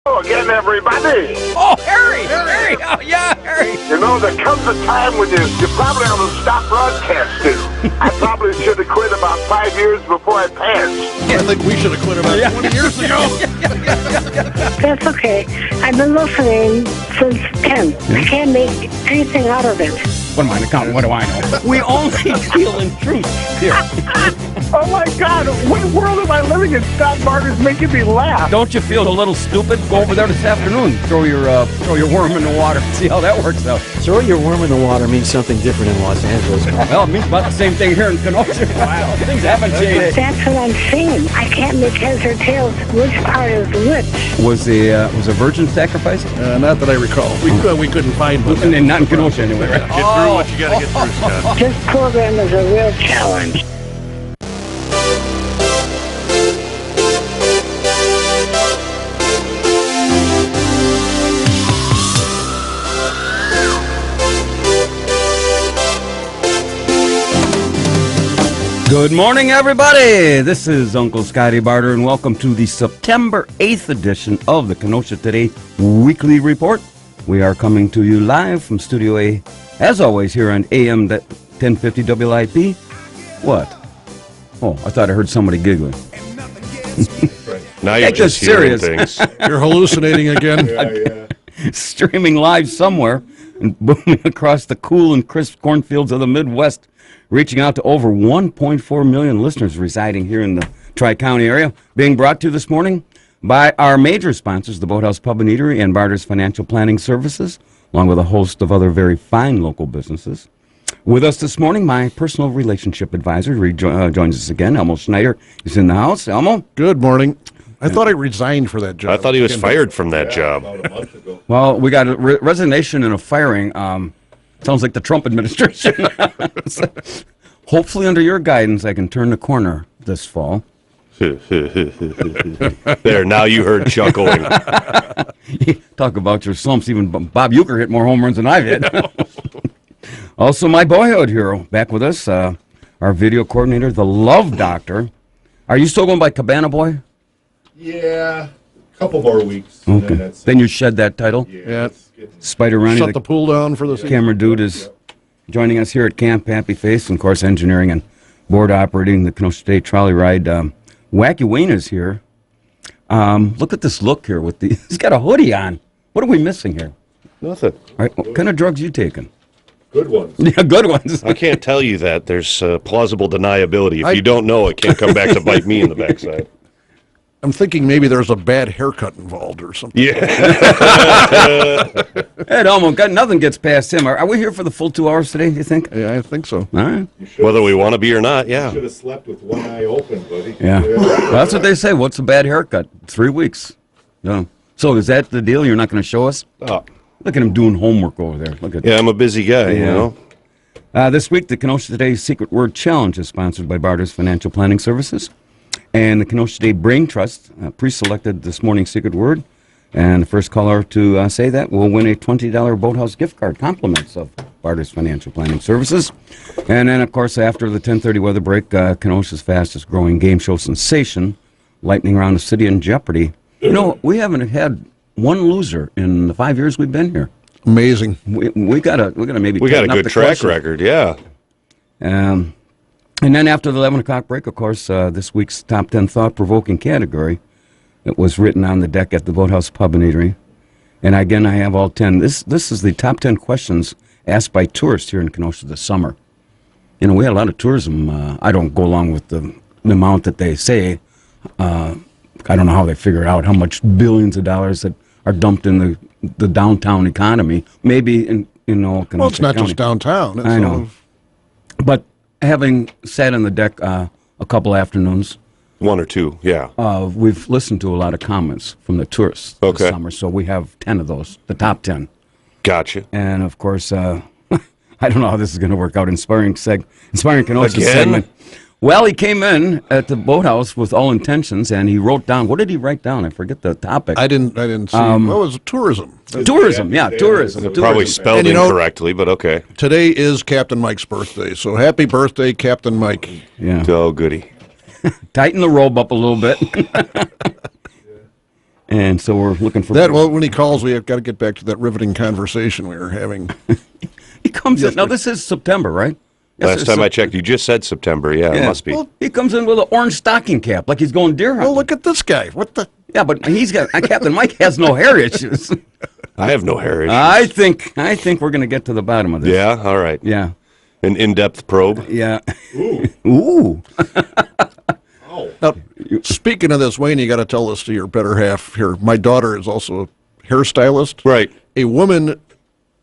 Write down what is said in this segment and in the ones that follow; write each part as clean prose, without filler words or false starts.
Hello again, everybody. Oh, Harry! Oh, yeah, Harry! You know, there comes a time when you probably ought to stop broadcasting. I probably should have quit about 5 years before I passed. I think we should have quit about 20 years ago. That's okay. I've been listening since 10. I can't make anything out of it. What am I counting? What do I know? We only deal in truth here. Oh, my God. What world am I living in? Scott Barter's making me laugh. Don't you feel a little stupid? Go over there this afternoon. Throw your worm in the water. See how that works out. Throw your worm in the water means something different in Los Angeles. Well, it means about the same thing here in Kenosha. Wow. Things haven't changed. That's what I'm saying. I can't make heads or tails which part is which. Was a virgin sacrifice? Not that I recall. We couldn't find one. And not in Kenosha anyway, right? Get through what you got to get through, Scott. This program is a real challenge. Good morning, everybody. This is Uncle Scotty Barter, and welcome to the September 8th edition of the Kenosha Today Weekly Report. We are coming to you live from Studio A, as always, here on AM 1050 WIP. What? Oh, I thought I heard somebody giggling. Now you're just hearing things. You're hallucinating again. Streaming live somewhere and booming across the cool and crisp cornfields of the Midwest, reaching out to over 1.4 million listeners residing here in the Tri-County area. Being brought to you this morning by our major sponsors, the Boathouse Pub and Eatery and Barter's Financial Planning Services, along with a host of other very fine local businesses. With us this morning, my personal relationship advisor joins us again. Elmo Schneider is in the house. Elmo? Good morning. I thought I resigned for that job. I thought he was fired from that job. About a month ago. Well, we got a resignation and a firing. Sounds like the Trump administration. Hopefully, under your guidance, I can turn the corner this fall. There, now you heard chuckling. Talk about your slumps. Even Bob Uecker hit more home runs than I've hit. Also, my boyhood hero back with us, our video coordinator, the Love Doctor. Are you still going by Cabana Boy? Yeah, a couple more weeks. Okay. Then you shed that title. Yeah. Spider Ronnie, Shut the pool down for the season. camera dude, is joining us here at Camp Happy Face, and of course, engineering and board operating the Kenosha State Trolley Ride. Wacky Wayne is here. Look at this look here with he's got a hoodie on. What are we missing here? Nothing. All right, what kind of drugs you taking? Good ones. Yeah, good ones. I can't tell you that. There's plausible deniability. If you don't know, it can't come back to bite me in the backside. I'm thinking maybe there's a bad haircut involved or something. Yeah. It almost nothing gets past him. Are we here for the full 2 hours today, you think? Yeah, I think so. All right. Whether we want to be or not, yeah. You should have slept with one eye open, buddy. Yeah. Well, that's what they say. What's a bad haircut? 3 weeks. Yeah. So is that the deal? You're not going to show us? Oh. Look at him doing homework over there. Look at Yeah, I'm a busy guy, you know. This week, the Kenosha Today Secret Word Challenge is sponsored by Barter's Financial Planning Services. And the Kenosha Today Brain Trust pre-selected this morning's secret word. And the first caller to say that will win a $20 Boathouse gift card, compliments of Barter's Financial Planning Services. And then, of course, after the 10:30 weather break, Kenosha's fastest growing game show sensation, Lightning Around the City in Jeopardy. You know, we haven't had one loser in the 5 years we've been here. Amazing. We gotta maybe We got a tighten up good the track question. record, yeah. And then after the 11 o'clock break, of course, this week's top 10 thought-provoking category, it was written on the deck at the Boathouse Pub and Eatery. And again, I have all 10. This is the top 10 questions asked by tourists here in Kenosha this summer. You know, we had a lot of tourism. I don't go along with the amount that they say. I don't know how they figure out how much billions of dollars that are dumped in the downtown economy. Maybe in Kenosha Well, it's not County. just downtown. It's I know. all of- But having sat on the deck a couple afternoons, One or two, yeah. we've listened to a lot of comments from the tourists Okay. this summer, so we have 10 of those, the top 10. Gotcha. And, of course, I don't know how this is going to work out, Inspiring Kenosha Again? segment. Well, he came in at the boathouse with all intentions, and he wrote down, what did he write down? I forget the topic. I didn't see. What was it? Tourism? Tourism, yeah, tourism. Probably spelled And you know- incorrectly, but okay. Today is Captain Mike's birthday, so happy birthday, Captain Mike. Yeah. Oh, goody. Tighten the robe up a little bit. And so we're looking for That, well, when he calls, we have got to get back to that riveting conversation we were having. He comes in. Now, this is September, right? Yes, Last it's time I Sep- checked, you just said September. Yeah, it must be. Well, he comes in with an orange stocking cap, like he's going deer hunting. Well, look at this guy. What the? Yeah, but he's got Captain Mike has no hair issues. I have no hair issues. I think we're going to get to the bottom of this. Yeah, all right. Yeah. An in-depth probe. Yeah. Ooh. Now, speaking of this, Wayne, you got to tell this to your better half here. My daughter is also a hairstylist. Right. A woman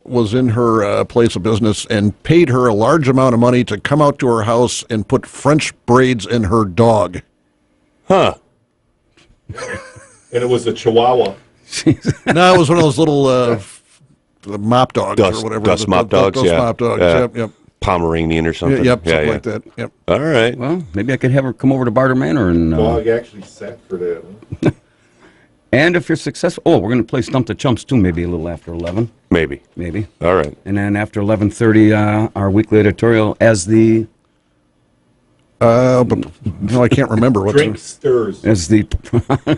was in her place of business and paid her a large amount of money to come out to her house and put French braids in her dog. Huh. And it was a Chihuahua. No, it was one of those little mop dogs or whatever. Dust mop dogs, Dust yeah. mop dogs, Yeah. yep. Pomeranian or something. Yep, something like that. Yep. All right. Well, maybe I could have her come over to Barter Manor and. Dog actually sat for that. Huh? And if you're successful, we're going to play Stump the Chumps too. Maybe a little after 11. Maybe. All right. And then after 11:30, our weekly editorial as the But no, I can't remember what. Drink stirs. as the.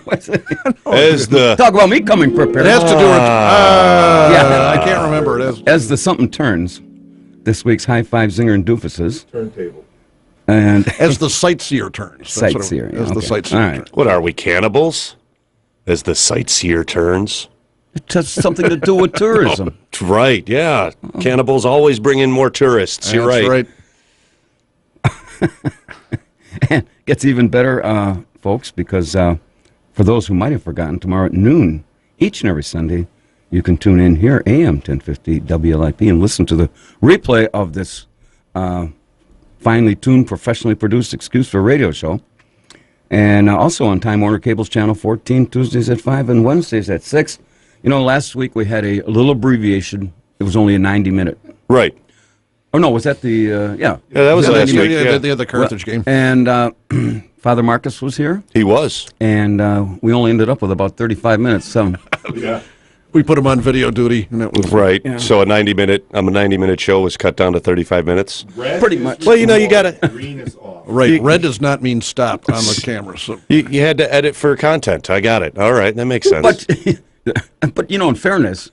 What's it? As the Talk about me coming prepared. It has to do with. Yeah. I can't remember. It has. As the something turns, this week's High Five Zinger and Doofuses, Turntable. and As the sightseer turns. That's what it- Sightseer, As the okay. sightseer All right. turns. what are we, cannibals? As the sightseer turns. it has something to do with tourism. Right, yeah. Cannibals always bring in more tourists. You're That's right. And gets even better, folks, because for those who might have forgotten, tomorrow at noon, each and every Sunday, you can tune in here, AM 1050 WLIP, and listen to the replay of this finely tuned, professionally produced Excuse for Radio show. And also on Time Warner Cable's Channel 14, Tuesdays at 5 and Wednesdays at 6. You know, last week we had a little abbreviation. It was only a 90-minute. Right. Oh, no, was that the, yeah. Yeah, that was Yeah, last yeah, week. yeah, Yeah. they had the Carthage game. And Father Marcus was here, He was. and we only ended up with about 35 minutes. So, Yeah. We put him on video duty, and it was Right. Yeah. So a 90-minute show was cut down to 35 minutes. Red Pretty is much. Well, you know, you on, gotta- Green is off. right. Red does not mean stop on the camera. So You had to edit for content. I got it. All right, that makes sense. but you know, in fairness,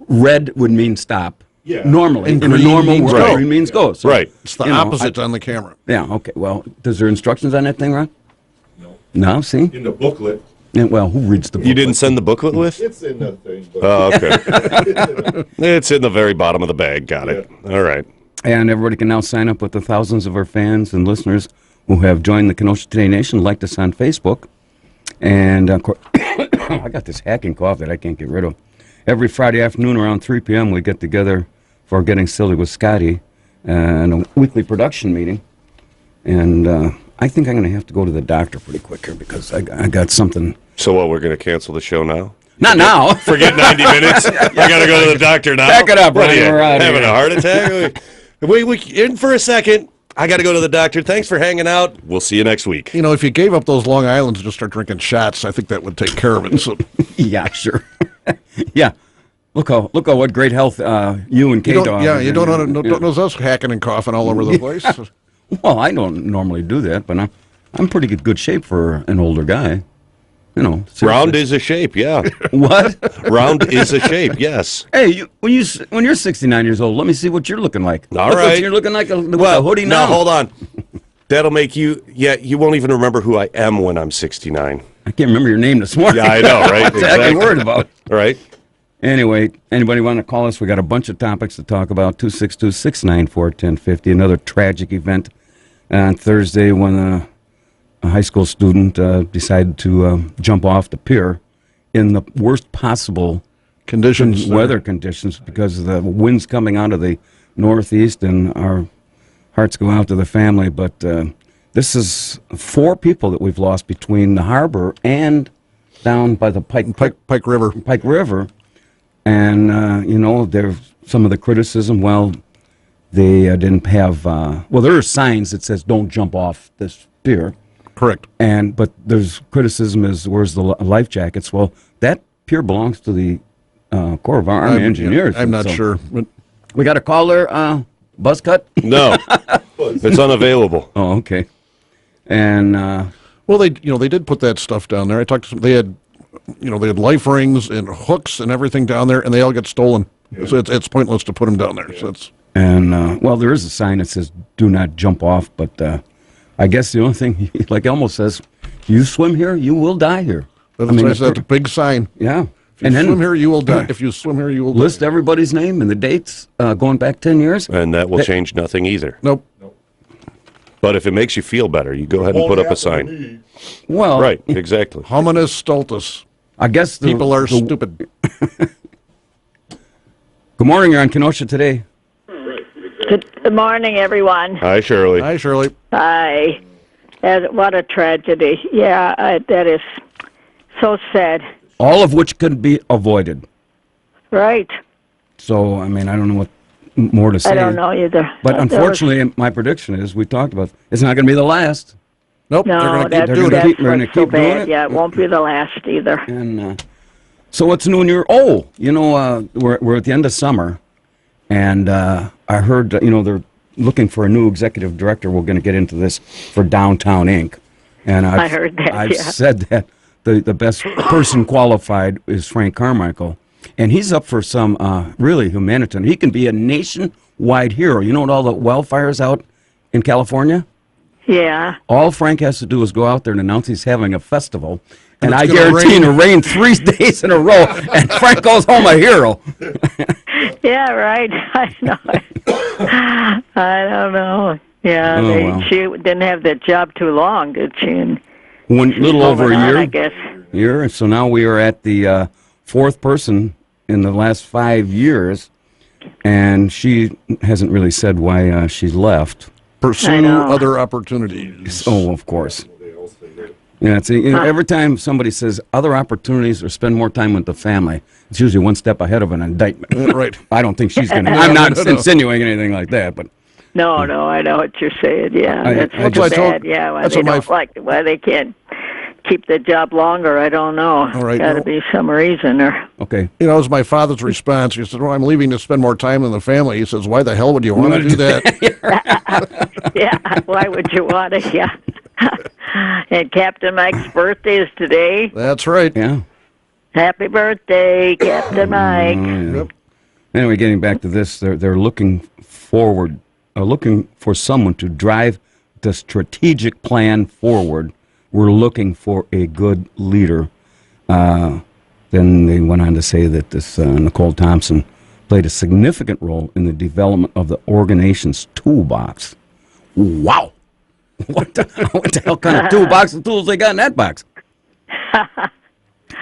red would mean stop. Yeah. Normally, And in a green normal means world, go. green means go. So, Right. it's the you know, opposite on the camera. Yeah. Okay. Well, does there instructions on that thing, Ron? No. No. See. In the booklet, Yeah, well, who reads the book? You didn't send the booklet with? it's in the thing. But Oh, okay. it's in It's in the very bottom of the bag. Got it. All right. And everybody can now sign up with the thousands of our fans and listeners who have joined the Kenosha Today Nation, liked us on Facebook. And of course, I got this hacking cough that I can't get rid of. Every Friday afternoon around 3 p.m., we get together for Getting Silly with Scotty and a weekly production meeting. And I think I'm going to have to go to the doctor pretty quick here because I got something. So what, we're going to cancel the show now? Not now. Forget 90 minutes. I got to go to the doctor now. Back it up, What are Brian. you, We're outta having here. a heart attack? we in for a second. I got to go to the doctor. Thanks for hanging out. We'll see you next week. You know, if you gave up those Long Islands and just start drinking shots, I think that would take care of it. So Yeah, sure. Yeah. Look how what great health you and Kate you don't, are. yeah, you don't know us hacking and coughing all over the place. Well, I don't normally do that, but I'm pretty good shape for an older guy. You know, seriously. Round is a shape, yeah. What? Round is a shape, yes. Hey, when you're 69 years old, let me see what you're looking like. All Look what right. you're looking like with a hoodie now. hold on. That'll make you, you won't even remember who I am when I'm 69. I can't remember your name this morning. Yeah, I know, right? That's what I'm worried about. All right. Anyway, anybody want to call us? We got a bunch of topics to talk about. 262-694-1050. Another tragic event on Thursday when a high school student decided to jump off the pier in the worst possible Conditions. weather conditions because of the winds coming out of the northeast, and our hearts go out to the family. But this is 4 people that we've lost between the harbor and down by the Pike River. Pike River. And, you know, there's some of the criticism, well, they didn't have, well, there are signs that says don't jump off this pier. Correct. But there's criticism is, where's the life jackets? Well, that pier belongs to the Corps of Army Engineers. I'm not So sure. But We got a caller, buzz cut? No. It's unavailable. Oh, okay. And, well, they did put that stuff down there. I talked to some. They had they had life rings and hooks and everything down there, and they all get stolen. So it's pointless to put them down there. So it's And, well, there is a sign that says, do not jump off, but I guess the only thing, like Elmo says, you swim here, you will die here. that's a big sign. Yeah. If you swim here, you will die. If you swim here, you will die. List everybody's name and the dates going back 10 years. And that will change nothing either. Nope. But if it makes you feel better, you go ahead and put up a sign. Well, Right, exactly. Hominis stultus. I guess People are stupid. Good morning, you're on Kenosha today. Good morning, everyone. Hi, Shirley. Hi, Shirley. Hi. What a tragedy. Yeah, that is so sad. All of which could be avoided. Right. So, I mean, I don't know what more to say. I don't know either. But unfortunately, my prediction is, we talked about, it's not going to be the last. Nope. No, they're going to that's, keep doing gonna it. keep- that's we're gonna what's so keep doing bad. it. Yeah, it won't be the last either. And so what's new in your... Oh, we're at the end of summer, and I heard, they're looking for a new executive director. We're going to get into this for Downtown Inc. And I heard that, I've yeah. said that the best person qualified is Frank Carmichael. And he's up for some really humanitarian. He can be a nationwide hero. You know what all the wildfires out in California? Yeah. All Frank has to do is go out there and announce he's having a festival. And it's I gonna guarantee rain. it'll rain 3 days in a row, and Frank goes home a hero. Yeah, right. I know. I don't know. Yeah, Oh, well. she didn't have that job too long, did she? And One little over a moving on, year. I guess. Year. So now we are at the fourth person in the last 5 years, and she hasn't really said why she left. Pursue know. other opportunities. Oh, of course. Yeah, it's, every time somebody says other opportunities or spend more time with the family, it's usually one step ahead of an indictment. Right. I don't think she's going to. I'm not No. insinuating anything like that, but No, I know what you're saying. Yeah, That's that's what I told- bad. Yeah, why that's they what my don't like why they can't keep the job longer. I don't know. All right, Got to no. be some reason, or okay. That was my father's response. He said, well, I'm leaving to spend more time with the family. He says, why the hell would you want to do that? yeah. Why would you want to? Yeah. And Captain Mike's birthday is today. That's right. Yeah. Happy birthday, Captain Mike. Yeah. Anyway, getting back to this, they're looking forward, looking for someone to drive the strategic plan forward. We're looking for a good leader. Then they went on to say that this Nicole Thompson played a significant role in the development of the organization's toolbox. Wow. What the hell kind of toolbox of tools they got in that box?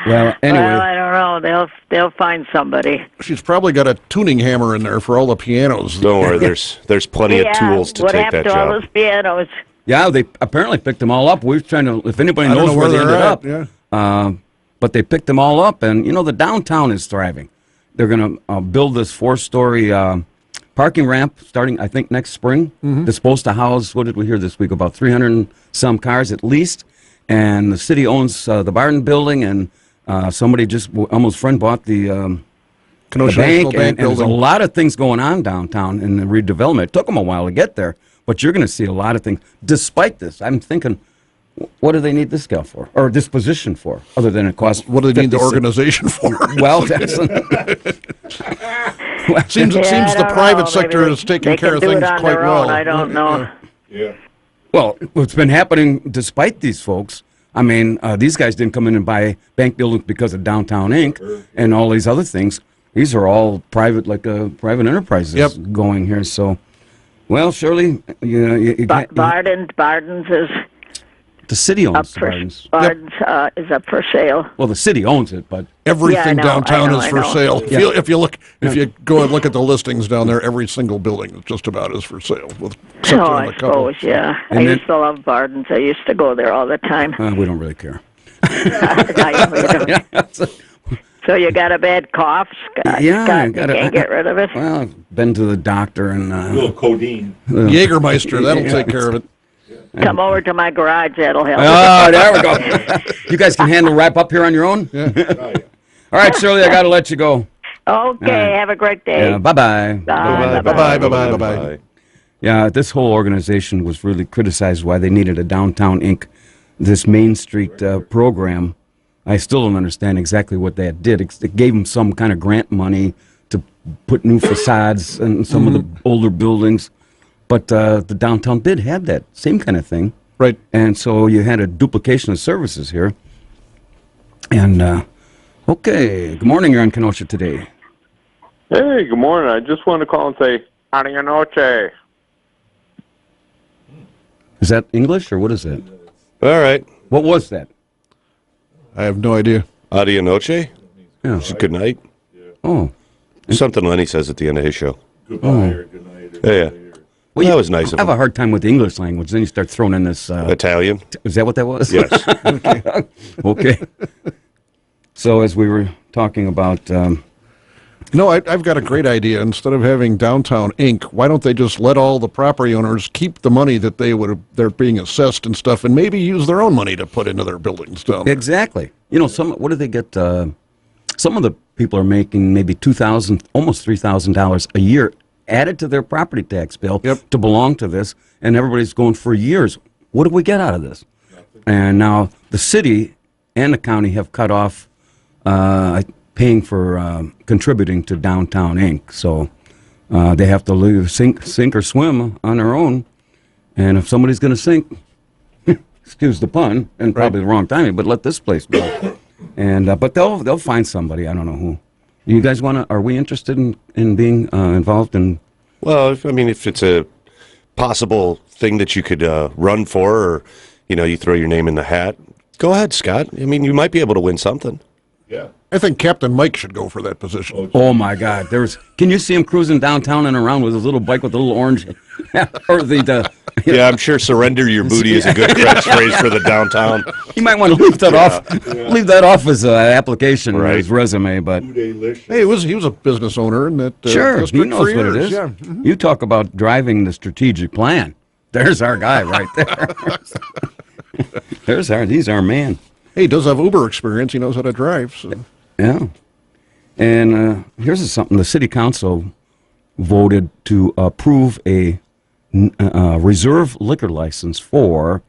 Well, anyway. Well, I don't know. They'll find somebody. She's probably got a tuning hammer in there for all the pianos. Don't worry, there's plenty of tools to what take happened that to all job. those pianos? Yeah, they apparently picked them all up. We were trying to, if anybody I don't knows know where they they're ended at, up. yeah. But they picked them all up, and, the downtown is thriving. They're going to build this 4-story parking ramp starting, I think, next spring. That's supposed to house, what did we hear this week, about 300 and some cars at least. And the city owns the Barton building, and somebody just, almost friend bought the Kenosha bank, National Bank and there's a building. lot of things going on downtown in the redevelopment. It took them a while to get there, but you're going to see a lot of things. Despite this, I'm thinking, what do they need this guy for, or this position for, other than it costs? What do they need the 56 organization for? Well, that's seems Yeah, I the don't private know. sector Maybe is taking they care can of do things it on quite their well. own. I don't know. Yeah. well, what's been happening despite these folks. I mean, these guys didn't come in and buy bank buildings because of Downtown Inc. and all these other things. These are all private, private enterprises Yep. going here. So, well, Shirley, you got, Barden's is the city up owns the for gardens. Barden's is up for sale. Well, the city owns it, but Everything Yeah, I know, downtown I is know, for I know. sale. Yeah. If you go and look at the listings down there, every single building just about is for sale, with exception Oh, of I a couple. suppose, yeah. And I then- used to love Barden's. I used to go there all the time. we don't really care. I know. So you got a bad cough, Scott? Yeah, Scott, I you got it. can't get rid of it? Well, I've been to the doctor and A little codeine. Jägermeister, that'll take care of it. Come over to my garage. That'll help. oh, there we go. You guys can handle wrap up here on your own. Oh, yeah. All right, Shirley, I got to let you go. Okay, have a great day. Yeah, bye-bye. Bye. Bye-bye, bye-bye, bye-bye. Yeah, this whole organization was really criticized why they needed a Downtown Inc., this Main Street program. I still don't understand exactly what that did. It gave them some kind of grant money to put new facades in some of the older buildings. But the downtown did have that same kind of thing. Right. And so you had a duplication of services here. And, okay, good morning. You're on Kenosha Today. Hey, good morning. I just wanted to call and say, Howdy noche. Is that English or what is that? All right. What was that? I have no idea. Adia noche. Yeah. Good night. Oh. Something Lenny says at the end of his show. Goodbye or good night. Or Yeah. Well, that was nice I of have him. a hard time with the English language. Then you start throwing in this. Italian. Is that what that was? Yes. Okay. So as we were talking about, No, I've got a great idea. Instead of having Downtown Inc., why don't they just let all the property owners keep the money that they're being assessed and stuff, and maybe use their own money to put into their buildings down there? exactly. You know, what do they get? Some of the people are making maybe $2,000, almost $3,000 a year added to their property tax bill to belong to this, and everybody's going for years. What do we get out of this? And now the city and the county have cut off paying for contributing to Downtown Inc. So they have to leave sink or swim on their own. And if somebody's going to sink, excuse the pun, and probably the wrong timing, but let this place go. And but they'll find somebody. I don't know who. You guys want to? Are we interested in being involved in? Well, if it's a possible thing that you could run for, or you throw your name in the hat, go ahead, Scott. You might be able to win something. Yeah. I think Captain Mike should go for that position. Oh my God! Can you see him cruising downtown and around with his little bike with the little orange, or Yeah, I'm sure "surrender your booty" is a good catchphrase for the downtown. You might want to leave that off. Leave that off as an application or his resume. But Hey, he was a business owner in that sure, he district knows for what it years. is. Yeah. You talk about driving the strategic plan. There's our guy right there. He's our man. Hey, he does have Uber experience. He knows how to drive. So. Yeah. And here's something. The city council voted to approve a reserve liquor license for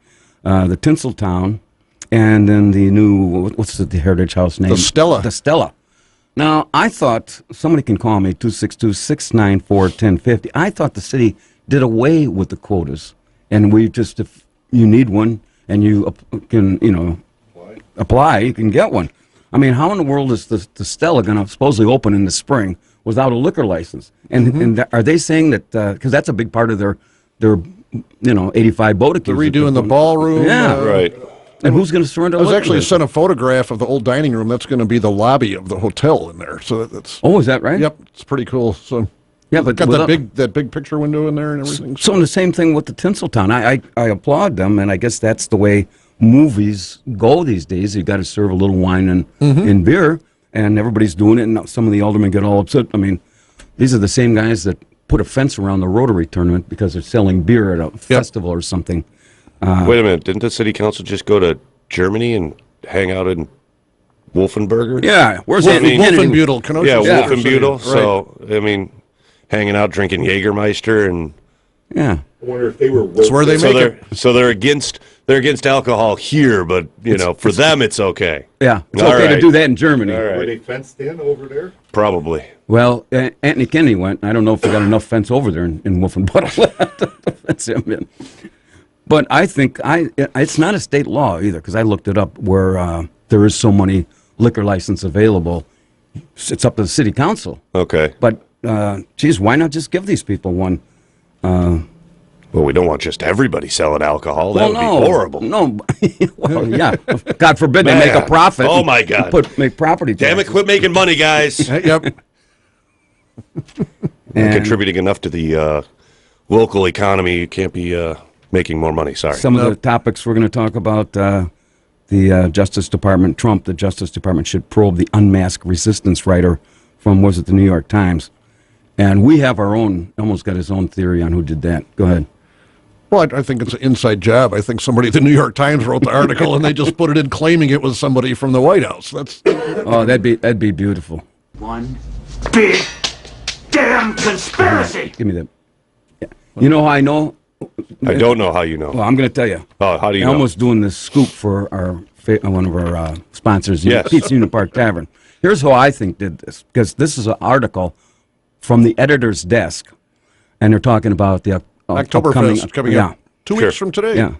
the Tinseltown and then the new, what's the Heritage House name? The Stella. The Stella. Now, I thought, somebody can call me, 262-694-1050. I thought the city did away with the quotas. And we just, if you need one and you can, apply, you can get one. I mean, how in the world is the Stella going to supposedly open in the spring without a liquor license? And are they saying that because that's a big part of their 85 boat They're accounts? redoing the ballroom. Yeah, Right. And who's going to surrender? I was liquor actually license? sent a photograph of the old dining room. That's going to be the lobby of the hotel in there. So that's. Oh, is that right? Yep, it's pretty cool. So. Yeah, but got that big picture window in there and everything. So the same thing with the Tinseltown. I applaud them, and I guess that's the way movies go these days. You got to serve a little wine and beer, and everybody's doing it. And some of the aldermen get all upset. I mean, these are the same guys that put a fence around the Rotary tournament because they're selling beer at a festival or something. Wait a minute. Didn't the city council just go to Germany and hang out in Wolfenberger? Yeah, where's Anthony Kennedy? Wolfenbüttel, Kenosha. Yeah, City. Wolfenbüttel. Right. So, hanging out drinking Jägermeister and Yeah. I wonder if they were. That's where they make it. so they're against alcohol here, but for them it's okay. Yeah, it's All okay to right. do that in Germany. All Were right. they fenced in over there? Probably. Well, Anthony Kennedy went. I don't know if they got enough fence over there in Wolfenbüttel to fence him in. But I think it's not a state law either, because I looked it up where there is so many liquor license available. It's up to the city council. Okay. But, geez, why not just give these people one? Well, we don't want just everybody selling alcohol. That would be horrible. No. Well, yeah. God forbid they make a Man. profit. Oh, my God. Make property taxes. Damn it, quit making money, guys. Yep. And Contributing enough to the local economy, you can't be making more money. Sorry. some of the topics we're going to talk about, the Justice Department, the Justice Department should probe the unmasked resistance writer from, was it the New York Times? And we have our own, almost got his own theory on who did that. Go ahead. Well, I think it's an inside job. I think somebody at the New York Times wrote the article and they just put it in claiming it was somebody from the White House. That's. Oh, that'd be beautiful. One big damn conspiracy. Give me that. Yeah. You know how I know? I don't know how you know. Well, I'm going to tell you. Oh, how do you I'm know? almost doing this scoop for our one of our sponsors, Yes. Pete's Union Park Tavern. Here's who I think did this, because this is an article from the editor's desk, and they're talking about the Oktoberfest coming yeah. up 2 weeks from today. Yeah.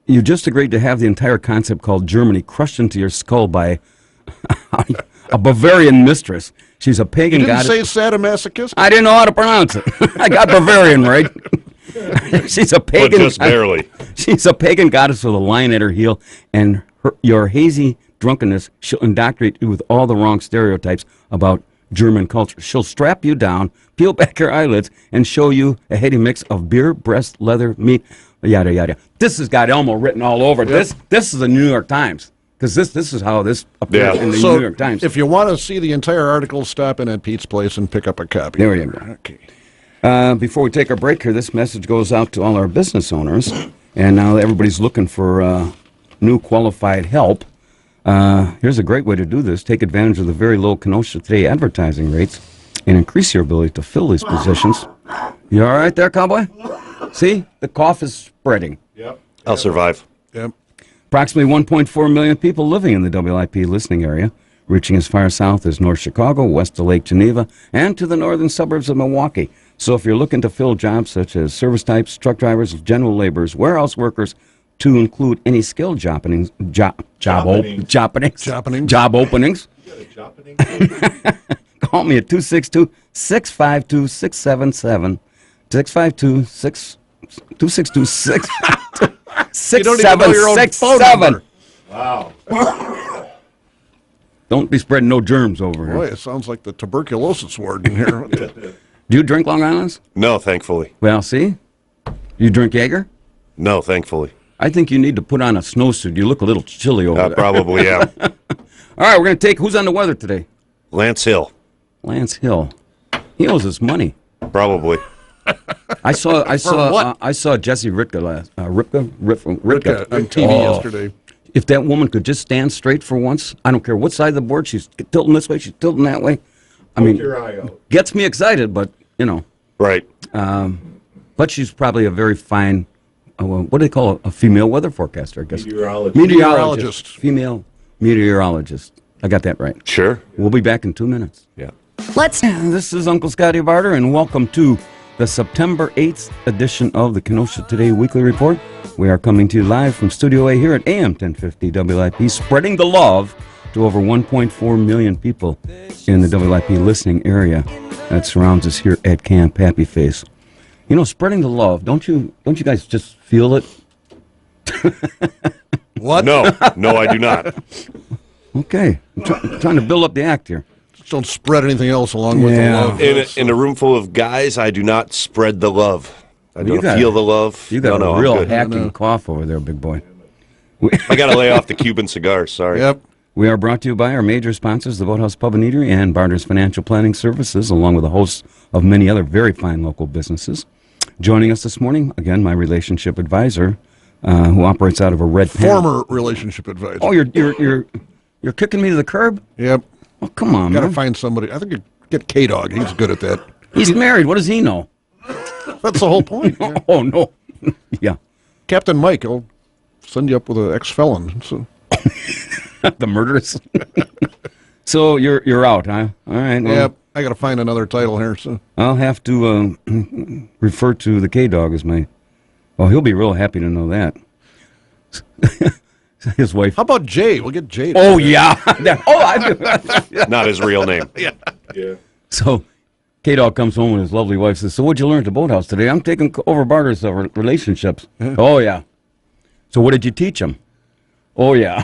You just agreed to have the entire concept called Germany crushed into your skull by a Bavarian mistress. She's a pagan You didn't goddess. say sadomasochist? I didn't know how to pronounce it. I got Bavarian right. She's a pagan. But just barely. She's a pagan goddess with a lion at her heel, and your hazy drunkenness, she'll indoctrinate you with all the wrong stereotypes about German culture. She'll strap you down, peel back your eyelids, and show you a heady mix of beer, breast, leather, meat, yada yada. This has got Elmo written all over. This is the New York Times, because this is how this appears in the New York Times. If you want to see the entire article, stop in at Pete's place and pick up a copy. There you go. Okay. Before we take our break here, this message goes out to all our business owners, and now everybody's looking for new qualified help. Here's a great way to do this. Take advantage of the very low Kenosha Today advertising rates and increase your ability to fill these positions. You all right there, cowboy? See? The cough is spreading. Yep. I'll survive. Yep. Approximately 1.4 million people living in the WIP listening area, reaching as far south as North Chicago, west to Lake Geneva, and to the northern suburbs of Milwaukee. So if you're looking to fill jobs such as service types, truck drivers, general laborers, warehouse workers, to include any skilled job openings. Call me at 262-652-677. 262-652-6767. You don't even know your own phone number. Wow. Don't be spreading no germs over here. Boy, it sounds like the tuberculosis ward in here. Do you drink Long Island's? No, thankfully. Well, see? You drink Jaeger? No, thankfully. I think you need to put on a snowsuit. You look a little chilly over there. Probably, yeah. All right, we're going to take, who's on the weather today? Lance Hill. Lance Hill. He owes us money. Probably. I saw Jesse Ritka on TV yesterday. If that woman could just stand straight for once, I don't care what side of the board she's tilting this way, she's tilting that way. I mean, your eye out. gets me excited, but you know. Right. But she's probably a very fine. What do they call it? A female weather forecaster, I guess. Meteorologist. Female meteorologist. I got that right. Sure. We'll be back in 2 minutes. Yeah. This is Uncle Scotty Barter, and welcome to the September 8th edition of the Kenosha Today Weekly Report. We are coming to you live from Studio A here at AM 1050 WIP, spreading the love to over 1.4 million people in the WIP listening area that surrounds us here at Camp Happy Face. You know, spreading the love, don't you guys just feel it? What? No, I do not. Okay. I'm trying to build up the act here. Just don't spread anything else along with the love. In a room full of guys, I do not spread the love. I don't got feel the love. You got no, a real I'm good. hacking cough over there, big boy. I got to lay off the Cuban cigars. Sorry. Yep. We are brought to you by our major sponsors, the Boathouse Pub and Eatery and Barter's Financial Planning Services, along with a host of many other very fine local businesses. Joining us this morning, again, my relationship advisor, who operates out of a red pen. Former relationship advisor. Oh, you're kicking me to the curb? Yep. Oh, come on, Got to man. find somebody. I think you get K-Dog. He's good at that. He's married. What does he know? That's the whole point. Yeah. Oh, no. Yeah. Captain Mike, I'll send you up with an ex-felon. So. The murderers. So you're out, huh? All right. Well, Yep. I got to find another title here. So. I'll have to refer to the K-Dog as my... Oh, he'll be real happy to know that. His wife... How about Jay? We'll get Jay. Oh, yeah. I do. Not his real name. Yeah. So K-Dog comes home with his lovely wife, says, so what'd you learn at the boathouse today? I'm taking over Barter's relationships. Yeah. Oh, yeah. So what did you teach him? Oh, yeah.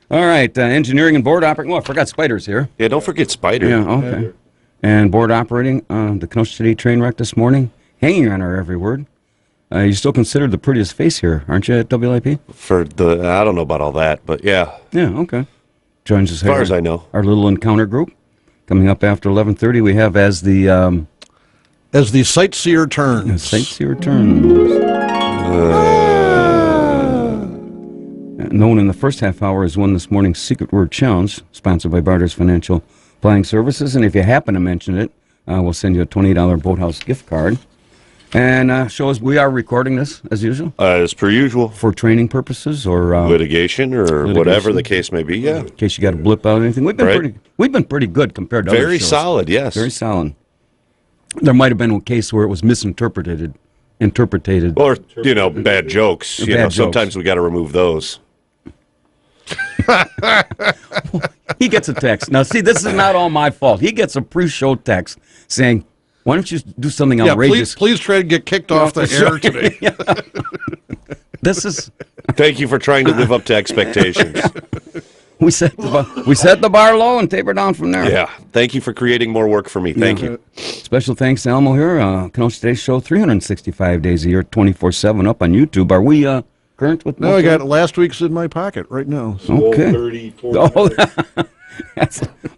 All right, engineering and board operating. Oh, I forgot Spider's here. Yeah, don't forget Spider. Yeah, okay. And board operating, the Kenosha City train wreck this morning, hanging on our every word. You're still considered the prettiest face here, aren't you, at WIP? I don't know about all that, but yeah. Yeah, okay. Joins us As far as I know. Our little encounter group. Coming up after 11:30, we have as the sightseer turns. Sightseer turns. Known in the first half hour as won this morning's Secret Word Challenge, sponsored by Barter's Financial Planning Services. And if you happen to mention it, we'll send you a $28 Boathouse gift card. And shows we are recording this, as usual, As per usual. for training purposes or Litigation or whatever the case may be, yeah. in case you got to blip out anything. We've been pretty good compared to other Very shows. solid, yes. Very solid. There might have been a case where it was misinterpreted. Or, bad jokes. Bad jokes. Sometimes we got to remove those. He gets a text. Now, see, this is not all my fault. He gets a pre-show text saying, why don't you do something outrageous? Please try to get kicked off the air today. This is... Thank you for trying to live up to expectations. We set the bar low and taper down from there. Yeah. Thank you for creating more work for me. Thank you. Special thanks to Elmo here. Kenosha Today's Show, 365 days a year, 24/7 up on YouTube. Are we current with... No, I got last week's in my pocket right now. So. Okay. 30, 40.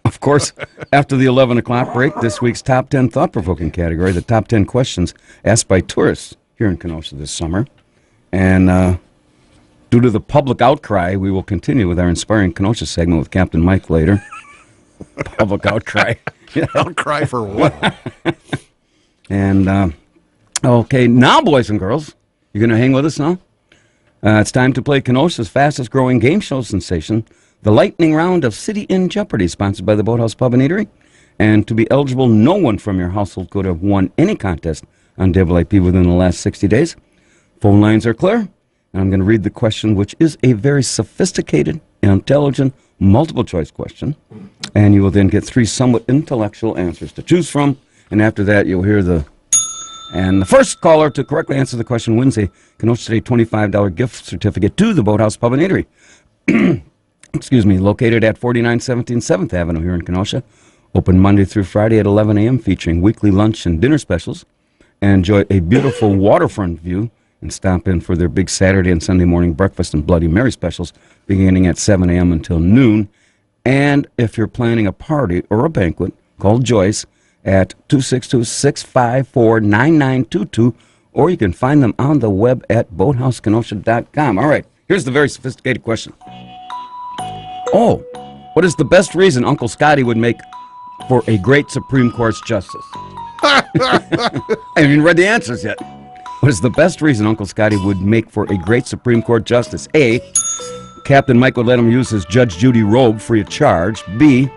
Of course, after the 11 o'clock break, this week's top 10 thought-provoking category, the top 10 questions asked by tourists here in Kenosha this summer. And due to the public outcry, we will continue with our Inspiring Kenosha segment with Captain Mike later. Public outcry. Outcry for what? And, okay, now, boys and girls, you going to hang with us now? It's time to play Kenosha's fastest-growing game show sensation, the lightning round of City in Jeopardy, sponsored by the Boathouse Pub and Eatery. And to be eligible, no one from your household could have won any contest on WIP within the last 60 days. Phone lines are clear, and I'm going to read the question, which is a very sophisticated, intelligent, multiple-choice question. And you will then get 3 somewhat intellectual answers to choose from. And after that, you'll hear the... And the first caller to correctly answer the question wins a Kenosha Today $25 gift certificate to the Boathouse Pub and Eatery. Excuse me, located at 4917 7th Avenue here in Kenosha. Open Monday through Friday at 11 a.m., featuring weekly lunch and dinner specials. And enjoy a beautiful waterfront view. And stop in for their big Saturday and Sunday morning breakfast and Bloody Mary specials, beginning at 7 a.m. until noon. And if you're planning a party or a banquet, call Joyce at 262-654-9922, or you can find them on the web at boathousekenosha.com. All right, here's the very sophisticated question. Oh, what is the best reason Uncle Scotty would make for a great Supreme Court justice? I haven't even read the answers yet. What is the best reason Uncle Scotty would make for a great Supreme Court justice? A, Captain Mike would let him use his Judge Judy robe free of charge. B,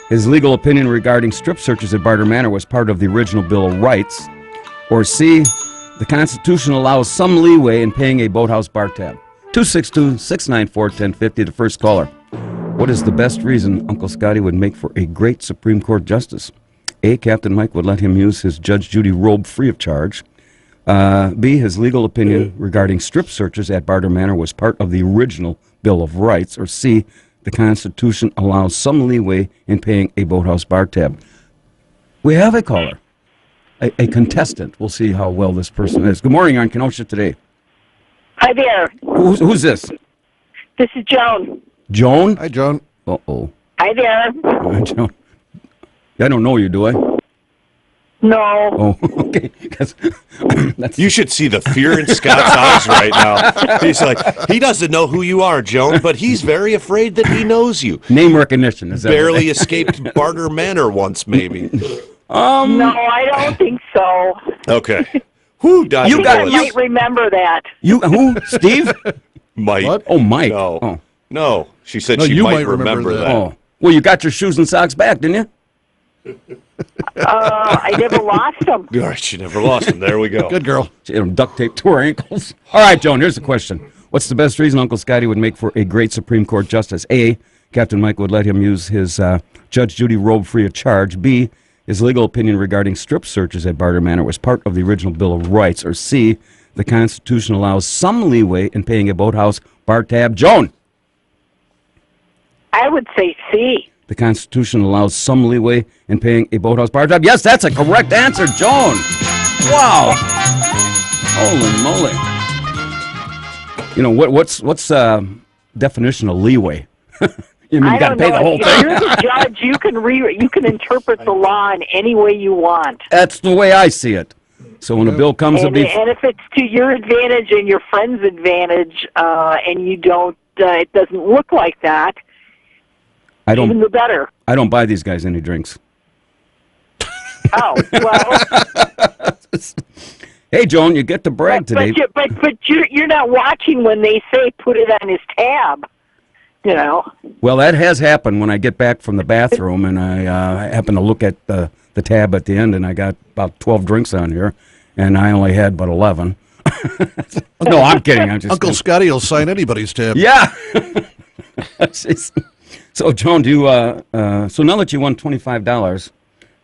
his legal opinion regarding strip searches at Barter Manor was part of the original Bill of Rights. Or C, the Constitution allows some leeway in paying a boathouse bar tab. 262-694-1050, the first caller. What is the best reason Uncle Scotty would make for a great Supreme Court justice? A, Captain Mike would let him use his Judge Judy robe free of charge. B, his legal opinion regarding strip searches at Barter Manor was part of the original Bill of Rights. Or C, the Constitution allows some leeway in paying a boathouse bar tab. We have a caller, a contestant. We'll see how well this person is. Good morning on Kenosha Today. Hi there. Who's this? This is Joan. Joan? Hi, Joan. Uh-oh. Hi there. Hi, Joan. I don't know you, do I? No. Oh, okay. You should see the fear in Scott's eyes right now. He's like, he doesn't know who you are, Joan, but he's very afraid that he knows you. Name recognition. Is that Barely escaped Barter Manor once, maybe. No, I don't think so. Okay. Who died? I might remember that. You who? Steve? Mike. What? Oh, Mike. No. Oh. No. She said No, she you might remember that. Oh. Well, you got your shoes and socks back, didn't you? I never lost them. All right, she never lost him. There we go. Good girl. She had them duct taped to her ankles. All right, Joan, here's the question. What's the best reason Uncle Scotty would make for a great Supreme Court justice? A, Captain Mike would let him use his Judge Judy robe free of charge. B, his legal opinion regarding strip searches at Barter Manor was part of the original Bill of Rights. Or C, the Constitution allows some leeway in paying a boathouse bar tab. Joan! I would say C. The Constitution allows some leeway in paying a boathouse bar tab. Yes, that's a correct answer, Joan. Wow. Holy moly. You know, what's definition of leeway? You mean you got to pay the whole if thing? You're the judge. You can interpret the law in any way you want. That's the way I see it. So when a bill comes and if it's to your advantage and your friend's advantage, and you don't, it doesn't look like that. Even the better. I don't buy these guys any drinks. Oh, well. Hey, Joan, you get to brag today. But you're not watching when they say put it on his tab. You know. Well, that has happened when I get back from the bathroom and I happen to look at the tab at the end, and I got about 12 drinks on here, and I only had about 11. No, I'm kidding. I'm just Uncle Scotty will sign anybody's tab. Yeah. So, Joan, do you? So now that you won $25,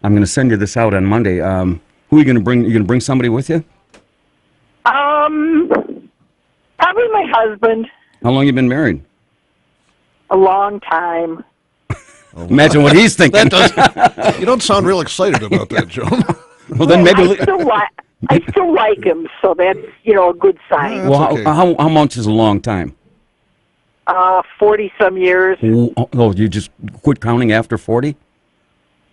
I'm going to send you this out on Monday. Who are you going to bring? You going to bring somebody with you? Probably my husband. How long you been married? A long time. Imagine what he's thinking. You don't sound real excited about that, Joan. Well, then maybe. I still like him, so that's a good sign. Well, okay. how much is a long time? 40-some years. Oh, you just quit counting after 40?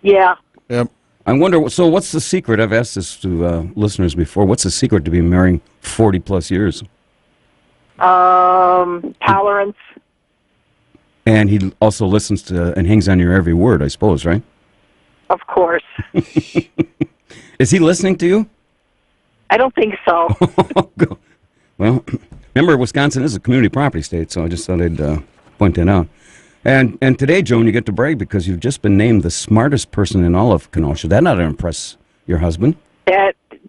Yeah. Yep. I wonder. So, what's the secret? I've asked this to listeners before. What's the secret to be marrying 40+ years? Tolerance. And he also listens to and hangs on your every word, I suppose, right? Of course. Is he listening to you? I don't think so. Well, remember, Wisconsin is a community property state, so I just thought I'd point that out. And today, Joan, you get to brag because you've just been named the smartest person in all of Kenosha. That ought to impress your husband.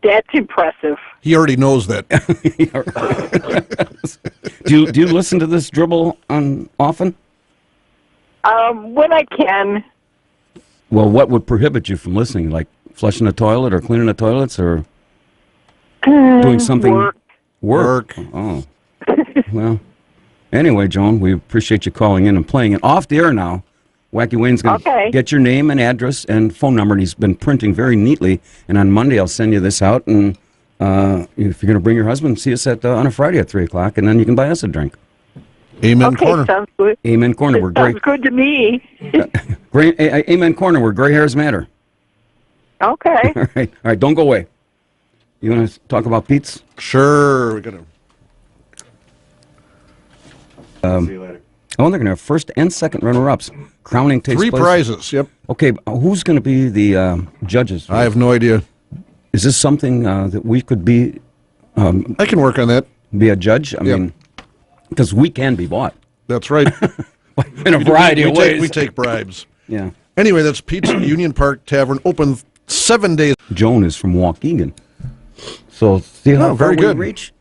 That's impressive. He already knows that. Do you listen to this dribble often? When I can. Well, what would prohibit you from listening? Like flushing the toilet or cleaning the toilets or doing something? Work. Oh. Well, anyway, Joan, we appreciate you calling in and playing it. Off the air now, Wacky Wayne's going to get your name and address and phone number, and he's been printing very neatly. And on Monday, I'll send you this out. And if you're going to bring your husband, see us on a Friday at 3 o'clock, and then you can buy us a drink. Amen Corner. Sounds good. Amen Corner. We're great. Sounds good to me. Great. Amen Corner. Where gray hairs matter. Okay. All right. Don't go away. You want to talk about Pete's? Sure. We're gonna. See you later. Oh, they're going to have first and second runner-ups. Crowning takes place. 3 prizes. Yep. Okay, who's going to be the judges? I have no idea. Is this something that we could be? I can work on that. Be a judge? I mean, because we can be bought That's right. in a variety of ways. We take bribes. Yeah. Anyway, that's Pete's Union Park Tavern, open 7 days. Joan is from Waukegan. So see how very far we good. reach?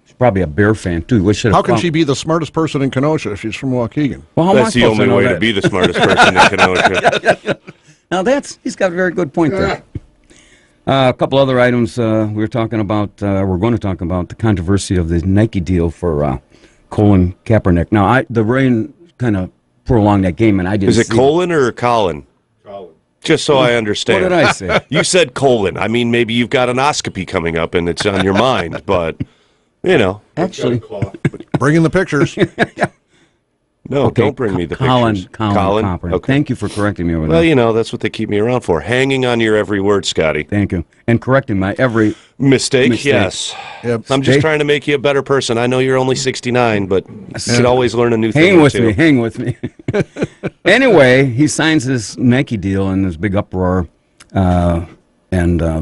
She's probably a Bear fan, too. How can she be the smartest person in Kenosha if she's from Waukegan? Well, That's the only way to be the smartest person in Kenosha. Now, he's got a very good point there. A couple other items we're going to talk about the controversy of the Nike deal for Colin Kaepernick. Now, the rain kind of prolonged that game, and I didn't Is it Colin or Colin? Colin. Just so I understand. What did I say? You said colon. I mean, maybe you've got an oscopy coming up and it's on your mind, but, Actually. Bring in the pictures. No, don't bring me the pictures. Colin. Okay. Thank you for correcting me over Well, there. that's what they keep me around for. Hanging on your every word, Scotty. Thank you. And correcting my every Mistake? Yes. Yep. I'm just trying to make you a better person. I know you're only 69, but you should always learn a new thing. Hang with me. Anyway, he signs his Nike deal and there's big uproar, and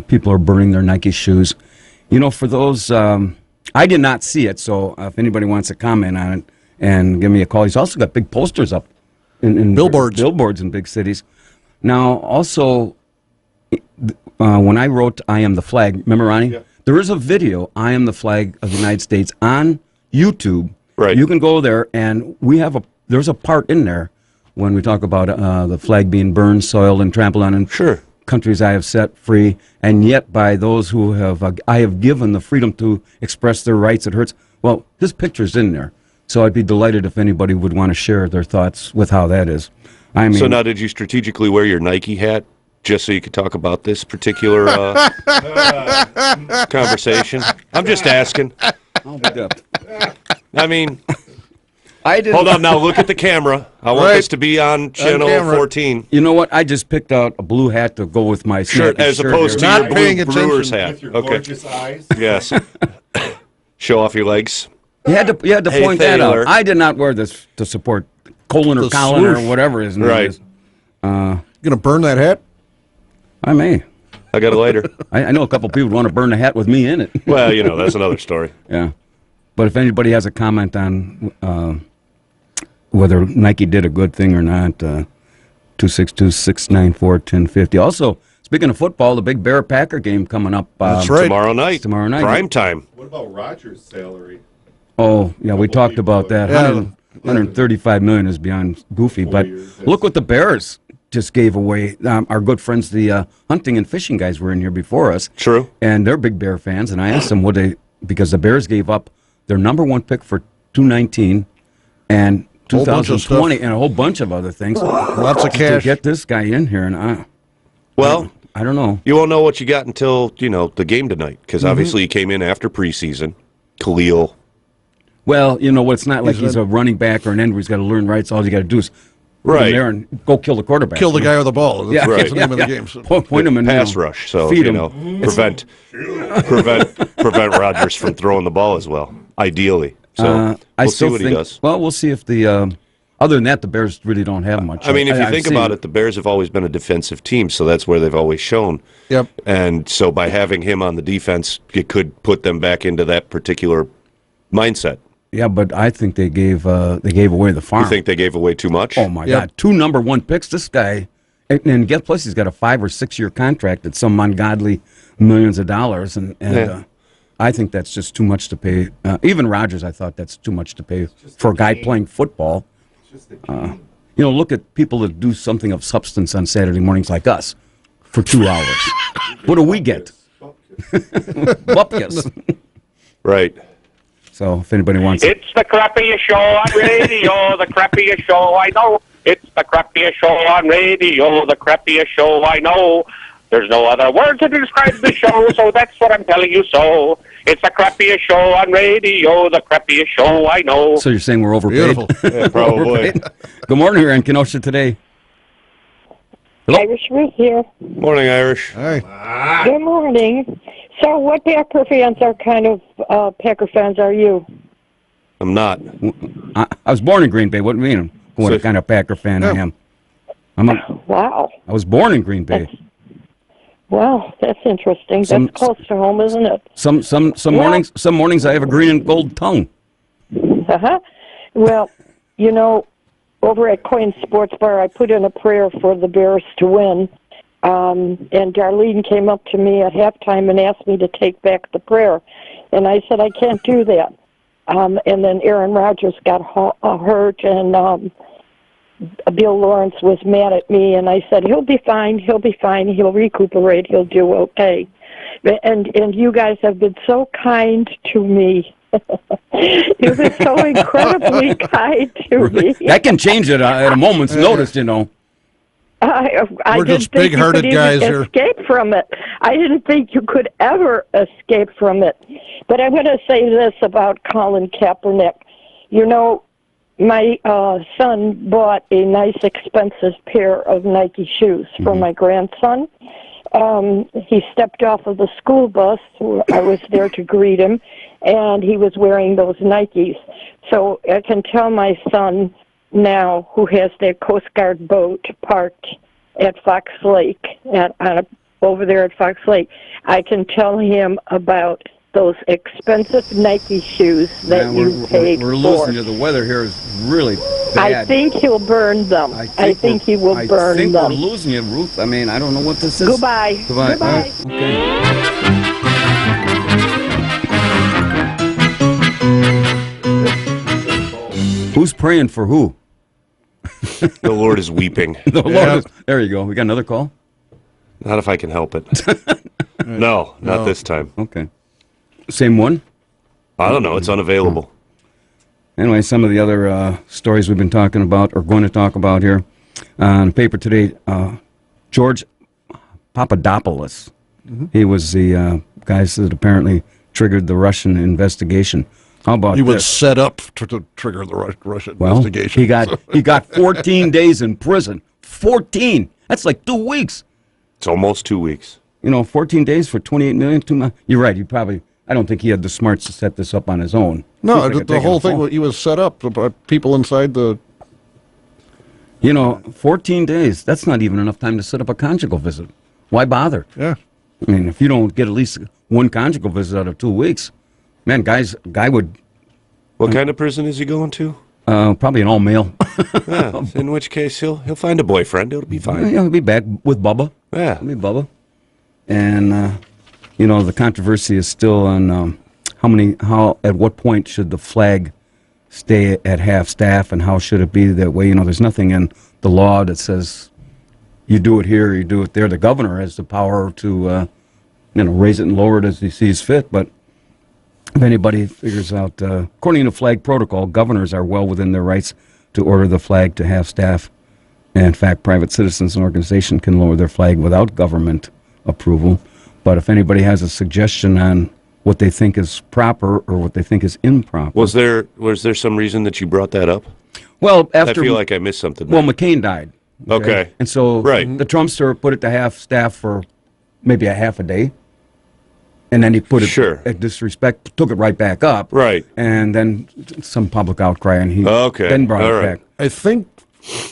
people are burning their Nike shoes. For those, I did not see it, so if anybody wants to comment on it and give me a call. He's also got big posters up in billboards in big cities. Now, also, when I wrote I Am the Flag, remember, Ronnie? Yeah. There is a video, I Am the Flag of the United States, on YouTube. Right. You can go there, and there's a part in there when we talk about the flag being burned, soiled, and trampled on in countries I have set free, and yet by those who I have given the freedom to express their rights. It hurts. Well, this picture's in there, so I'd be delighted if anybody would want to share their thoughts with how that is. I mean, so now, did you strategically wear your Nike hat just so you could talk about this particular conversation? I'm just asking. I'll be up. I mean, I didn't. Hold on now. Look at the camera. I want this to be on channel 14. You know what? I just picked out a blue hat to go with my shirt, as opposed to your blue Brewers hat. With your gorgeous eyes. Yes. Show off your legs. You had to point that out. I did not wear this to support Colin or Colin or whatever his name is. You gonna burn that hat? I may. I got a lighter. I know a couple people want to burn the hat with me in it. Well, that's another story. Yeah. But if anybody has a comment on whether Nike did a good thing or not, 262-694-1050. Also, speaking of football, the big Bear-Packer game coming up. That's right. Tomorrow night. Prime time. What about Rogers' salary? Oh, yeah, we talked about that. Yeah. 135 million is beyond goofy. But look what the Bears just gave away. Our good friends, the hunting and fishing guys, were in here before us. True. And they're big Bear fans. And I asked them because the Bears gave up their number one pick for 2019 and 2020 and a whole bunch of other things. Lots of cash. To get this guy in here. And I don't know. You won't know what you got until, the game tonight, because obviously he came in after preseason. Khalil. Well, it's not like he's a running back or an end where he's got to learn rights. All you got to do is put him there and go kill the quarterback. Kill the guy with the ball. That's right. the name of the game. So. Point him in pass rush. So, feed him. Prevent Rodgers from throwing the ball as well, ideally. So we'll see what he does. Well, we'll see if the other than that, the Bears really don't have much. I mean, if you think about it, the Bears have always been a defensive team, so that's where they've always shown. Yep. And so by having him on the defense, it could put them back into that particular mindset. Yeah, but I think they gave away the farm. You think they gave away too much? Oh my God! 2 number 1 picks. This guy, and plus he's got a 5 or 6 year contract at some ungodly millions of dollars, and I think that's just too much to pay. Even Rodgers, I thought that's too much to pay for a guy playing football. Look at people that do something of substance on Saturday mornings like us for 2 hours. What do we get? Bupkis. Right. So if anybody wants It's the crappiest show on radio, the crappiest show I know. It's the crappiest show on radio, the crappiest show I know. There's no other word to describe the show, so that's what I'm telling you so. It's the crappiest show on radio, the crappiest show I know. So you're saying we're overpaid? Beautiful. Yeah, probably. Good morning here in Kenosha today. Hello? Irish Ruth here. Morning, Irish. Hi. Good morning. So what Packer fans are kind of Packer fans are you? I'm not. I was born in Green Bay. What do you mean? What kind of Packer fan I am? Wow. I was born in Green Bay. Wow, that's interesting. That's close to home, isn't it? Some mornings I have a green and gold tongue. Uh-huh. Well, over at Coin Sports Bar, I put in a prayer for the Bears to win. And Darlene came up to me at halftime and asked me to take back the prayer. And I said, I can't do that. And then Aaron Rodgers got hurt, and Bill Lawrence was mad at me. And I said, he'll be fine, he'll recuperate, he'll do okay. And you guys have been so kind to me. You've been so incredibly kind to me. That can change it at a moment's notice, We're just big-hearted guys here. Escape from it. I didn't think you could ever escape from it. But I'm going to say this about Colin Kaepernick. My son bought a nice, expensive pair of Nike shoes for my grandson. He stepped off of the school bus. I was there to greet him, and he was wearing those Nikes. So I can tell my son now, who has their Coast Guard boat parked at Fox Lake, over there at Fox Lake, I can tell him about those expensive Nike shoes that you paid for. We're losing you. The weather here is really bad. I think he'll burn them. I think he will burn them. I think we're losing you, Ruth. I mean, I don't know what this is. Goodbye. Goodbye. Okay. Who's praying for who? The Lord is weeping. There you go. We got another call? Not if I can help it. No, not this time. Okay. Same one? I don't know. It's unavailable. Anyway, some of the other stories we've been talking about or going to talk about here on the paper today. George Papadopoulos. He was the guy that apparently triggered the Russian investigation. How about he was set up to trigger the Russian investigation. He got 14 days in prison. 14. That's like 2 weeks. It's almost 2 weeks. 14 days for $28 million. You're right. I don't think he had the smarts to set this up on his own. No, the whole thing. He was set up by people inside the. 14 days. That's not even enough time to set up a conjugal visit. Why bother? Yeah. I mean, if you don't get at least one conjugal visit out of 2 weeks, man, guy would What kind of prison is he going to? probably an all male. Yeah, in which case he'll find a boyfriend. It'll be fine. He'll be back with Bubba. Yeah. He'll be Bubba. And the controversy is still on at what point should the flag stay at half staff, and how should it be that way? There's nothing in the law that says you do it here, you do it there. The governor has the power to, raise it and lower it as he sees fit. But if anybody figures out, according to flag protocol, governors are well within their rights to order the flag to half staff. And in fact, private citizens and organizations can lower their flag without government approval. But if anybody has a suggestion on what they think is proper or what they think is improper. Was there some reason that you brought that up? Well, I feel like I missed something. Well, McCain died. Okay. And so the Trumpster put it to half staff for maybe a half a day. And then he put it at disrespect, took it right back up. Right. And then some public outcry, and he then brought it back. I think,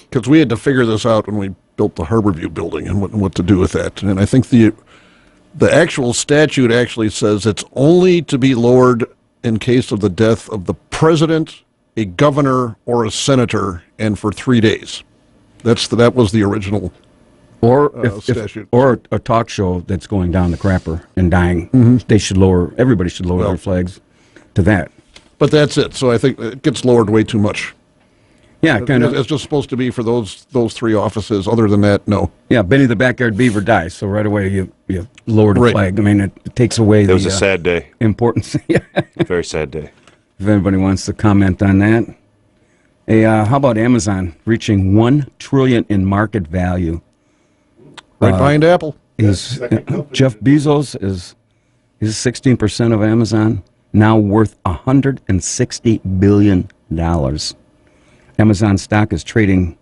because we had to figure this out when we built the Harborview building and what to do with that. And I think the actual statute actually says it's only to be lowered in case of the death of the president, a governor, or a senator, and for 3 days. That was the original statute. Or a talk show that's going down the crapper and dying. Everybody should lower their flags to that. But that's it. So I think it gets lowered way too much. Yeah, kind of. It's just supposed to be for those three offices. Other than that, no. Yeah, Benny the Backyard Beaver dies, so right away you lower the flag. I mean, it takes away It was a sad day. Importance. Very sad day. If anybody wants to comment on that. Hey, how about Amazon reaching $1 trillion in market value? Right behind Apple. Jeff Bezos is 16% of Amazon, now worth $160 billion. Amazon stock is trading,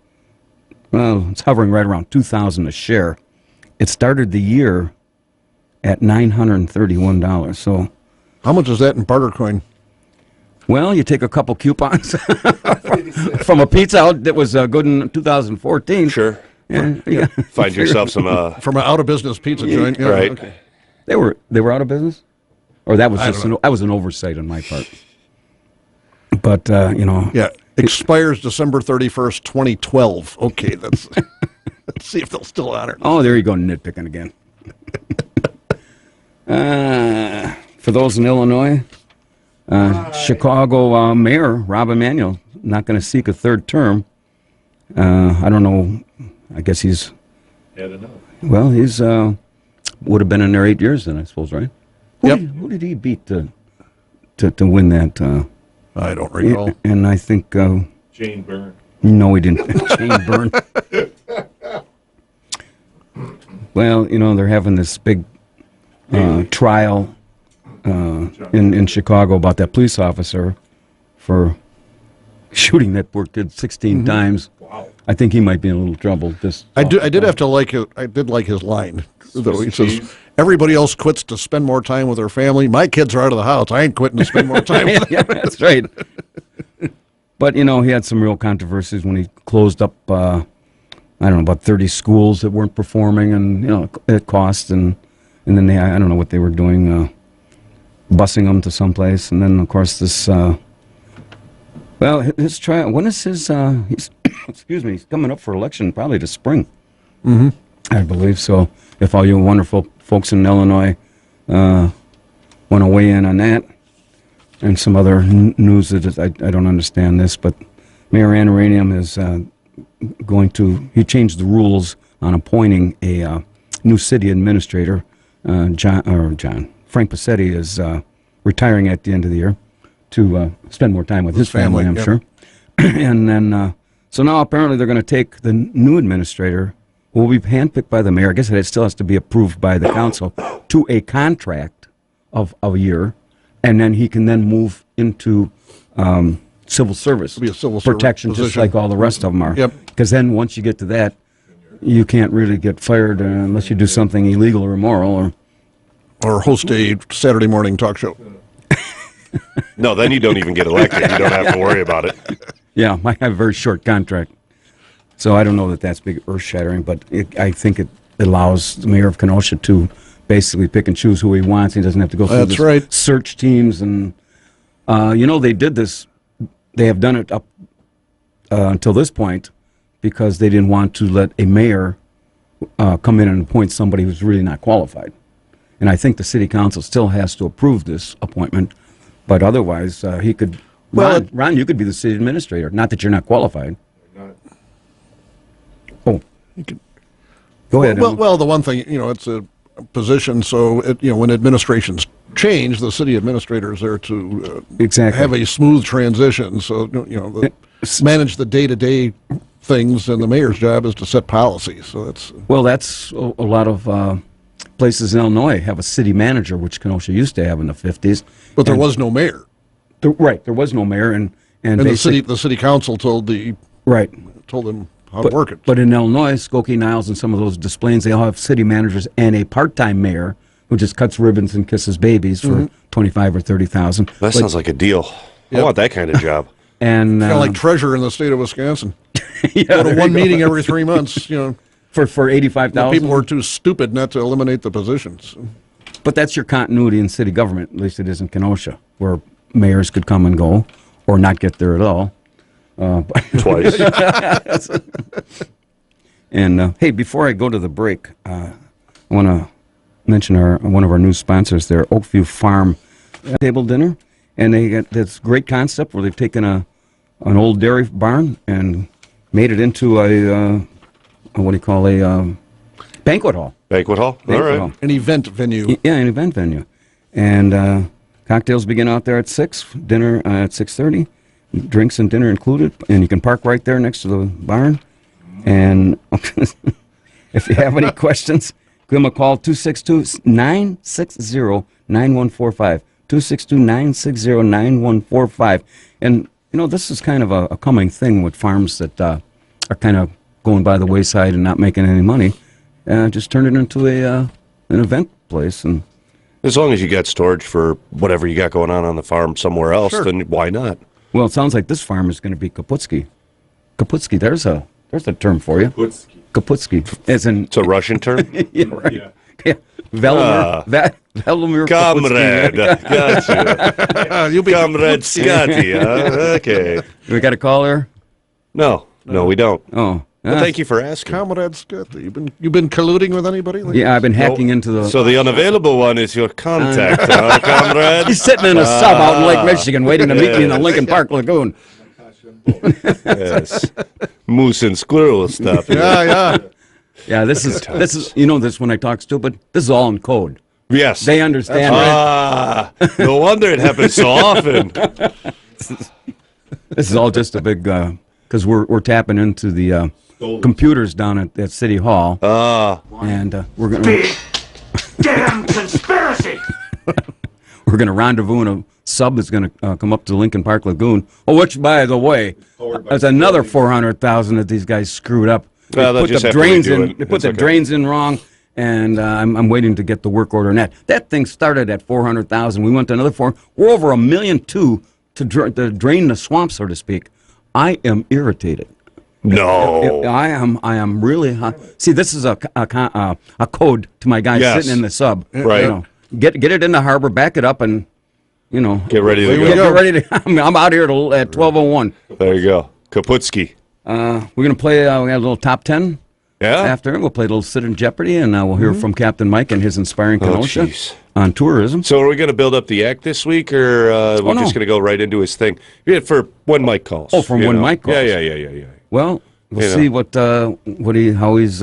it's hovering right around $2,000 a share. It started the year at $931. So, how much is that in barter coin? Well, you take a couple coupons from a pizza out that was good in 2014. Sure. Yeah. Find yourself some from an out of business pizza joint. Yeah, right. Okay. They were out of business, or that was just that was an oversight on my part. But yeah. Expires December 31st, 2012. Okay, let's see if they'll still honor it. Oh, there you go, nitpicking again. For those in Illinois, Chicago Mayor Rob Emanuel not going to seek a third term. I don't know. I guess he's had enough. Well, he's would have been in there 8 years then, I suppose, right? Who did he beat to win that? I don't recall. And I think Jane Byrne. No, he didn't. Jane Byrne. Well, they're having this big trial in Chicago about that police officer for shooting that poor kid 16 times. Wow. I think he might be in a little trouble. I did have to like it. I did like his line. Though he says, "Everybody else quits to spend more time with their family. My kids are out of the house. I ain't quitting to spend more time with them." Yeah, that's right. But, he had some real controversies when he closed up, I don't know, about 30 schools that weren't performing, and, at cost, and then I don't know what they were doing, busing them to someplace. And then, of course, this, his trial, when is his, he's coming up for election probably this spring. Mm-hmm. I believe so. If all you wonderful folks in Illinois want to weigh in on that, and some other news that I don't understand this, but Mayor Anaranium is he changed the rules on appointing a new city administrator. Frank Passetti is retiring at the end of the year to spend more time with his family, I'm sure. And then, so now apparently they're going to take the new administrator, who will be handpicked by the mayor. I guess it still has to be approved by the council, to a contract of a year, and then he can then move into civil service Be a civil protection, service just like all the rest of them are. Yep. Because then once you get to that, you can't really get fired unless you do something illegal or immoral, or host a Saturday morning talk show. No, then you don't even get elected. You don't have to worry about it. Yeah, I have a very short contract. So I don't know that that's big earth-shattering, but I think it allows the mayor of Kenosha to basically pick and choose who he wants. He doesn't have to go through That's this right. search teams. And, they did this. They have done it up until this point because they didn't want to let a mayor come in and appoint somebody who's really not qualified. And I think the city council still has to approve this appointment, but otherwise he could. Well, Ron, you could be the city administrator. Not that you're not qualified. Oh, go ahead. Well, the one thing, it's a position, so when administrations change, the city administrator is there to exactly have a smooth transition. So manage the day-to-day things, and the mayor's job is to set policies. So that's a lot of places in Illinois have a city manager, which Kenosha used to have in the 50s. But there was no mayor. There was no mayor, and the city council told them how to work it. But in Illinois, Skokie, Niles, and some of those displays, they all have city managers and a part-time mayor who just cuts ribbons and kisses babies for $25,000 or $30,000. That sounds like a deal. I want that kind of job. And kind of like treasurer in the state of Wisconsin. Yeah, go to one meeting every 3 months. For $85,000. People are too stupid not to eliminate the positions. But that's your continuity in city government. At least it is in Kenosha, where mayors could come and go, or not get there at all. Twice. And hey, before I go to the break, I want to mention one of our new sponsors there, Oakview Farm Table Dinner, and they got this great concept where they've taken an old dairy barn and made it into a banquet hall. Banquet hall? All right. Hall. An event venue. Yeah, an event venue. And cocktails begin out there at 6, dinner at 6:30, drinks and dinner included, and you can park right there next to the barn. And if you have any questions, give them a call, 262-960-9145, 262-960-9145. And, this is kind of a coming thing with farms that are kind of going by the wayside and not making any money. Just turn it into an event place. And as long as you got storage for whatever you got going on the farm somewhere else, then why not? Well, it sounds like this farm is going to be Kaputski. Kaputski, there's a term for you. Kaputski. It's a Russian term? Yeah, right. Yeah. Velimir Comrade. Gotcha. You'll be Comrade Scotty. Okay. We got a caller? No, we don't. Oh. Well, thank you for asking. Comrade Scott, you've been colluding with anybody? Yeah, I've been hacking into the... So the unavailable one is your contact, huh, comrade? He's sitting in a sub out in Lake Michigan waiting to meet me in the Lincoln Park Lagoon. Yes. Moose and squirrel stuff. Yeah. Yeah, this is this when I talk stupid, this is all in code. Yes. They understand. No wonder it happens so often. This is all just a big because we're tapping into the computers down at City Hall. And we're going Big damn conspiracy! we're going to rendezvous in a sub that's going to come up to Lincoln Park Lagoon. Oh, which, by the way, there's another $400,000 that these guys screwed up. They put the drains in. They put the drains in wrong, and I'm waiting to get the work order on that. That thing started at $400,000. We went to another $400,000. We're over $1.2 million to drain the swamp, so to speak. I am irritated. No, I am really hot. See, this is a code to my guys sitting in the sub. Right. Get it in the harbor, back it up, and get ready to go. Get ready to. I'm out here at 12:01. There you go, Kaputski. We're gonna play. We got a little top 10. Yeah. After we'll play a little Sit in Jeopardy, and we'll hear from Captain Mike and his inspiring Kenosha on tourism. So, are we going to build up the act this week, or we're just going to go right into his thing? Yeah, for when Mike calls. Oh, from when Mike calls. Yeah. Well, we'll see how he's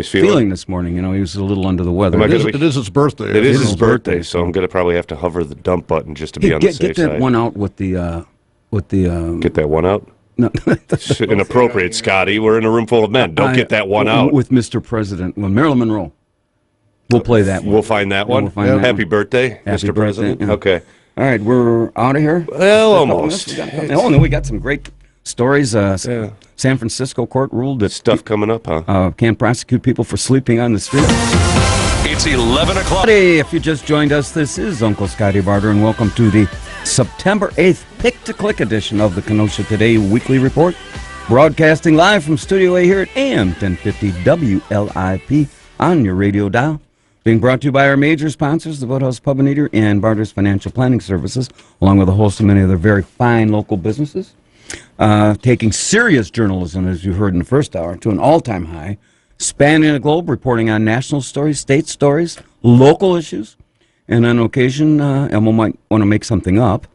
feeling this morning. He was a little under the weather. It is his birthday. It is his birthday, so I'm going to probably have to hover the dump button just to be on the safe side. Get that one out with the Get that one out. No. Inappropriate, Scotty. We're in a room full of men. Don't get that one out. With Mr. President. Well, Marilyn Monroe. We'll play that one. We'll find that one. We'll find that Happy one. birthday, Happy Mr. President. Yeah. Okay. All right, we're out of here. Well, almost. Oh, no, we got some great stories. San Francisco court ruled that stuff coming up, huh? Can't prosecute people for sleeping on the street. It's 11 o'clock. Hey, if you just joined us, this is Uncle Scotty Barter, and welcome to the September 8th Pick-to-Click edition of the Kenosha Today Weekly Report. Broadcasting live from Studio A here at AM 1050 WLIP on your radio dial. Being brought to you by our major sponsors, the Boathouse Pub and Eater and Barter's Financial Planning Services, along with a host of many other very fine local businesses. Taking serious journalism, as you heard in the first hour, to an all-time high, spanning the globe, reporting on national stories, state stories, local issues, and on occasion, Elmo might want to make something up.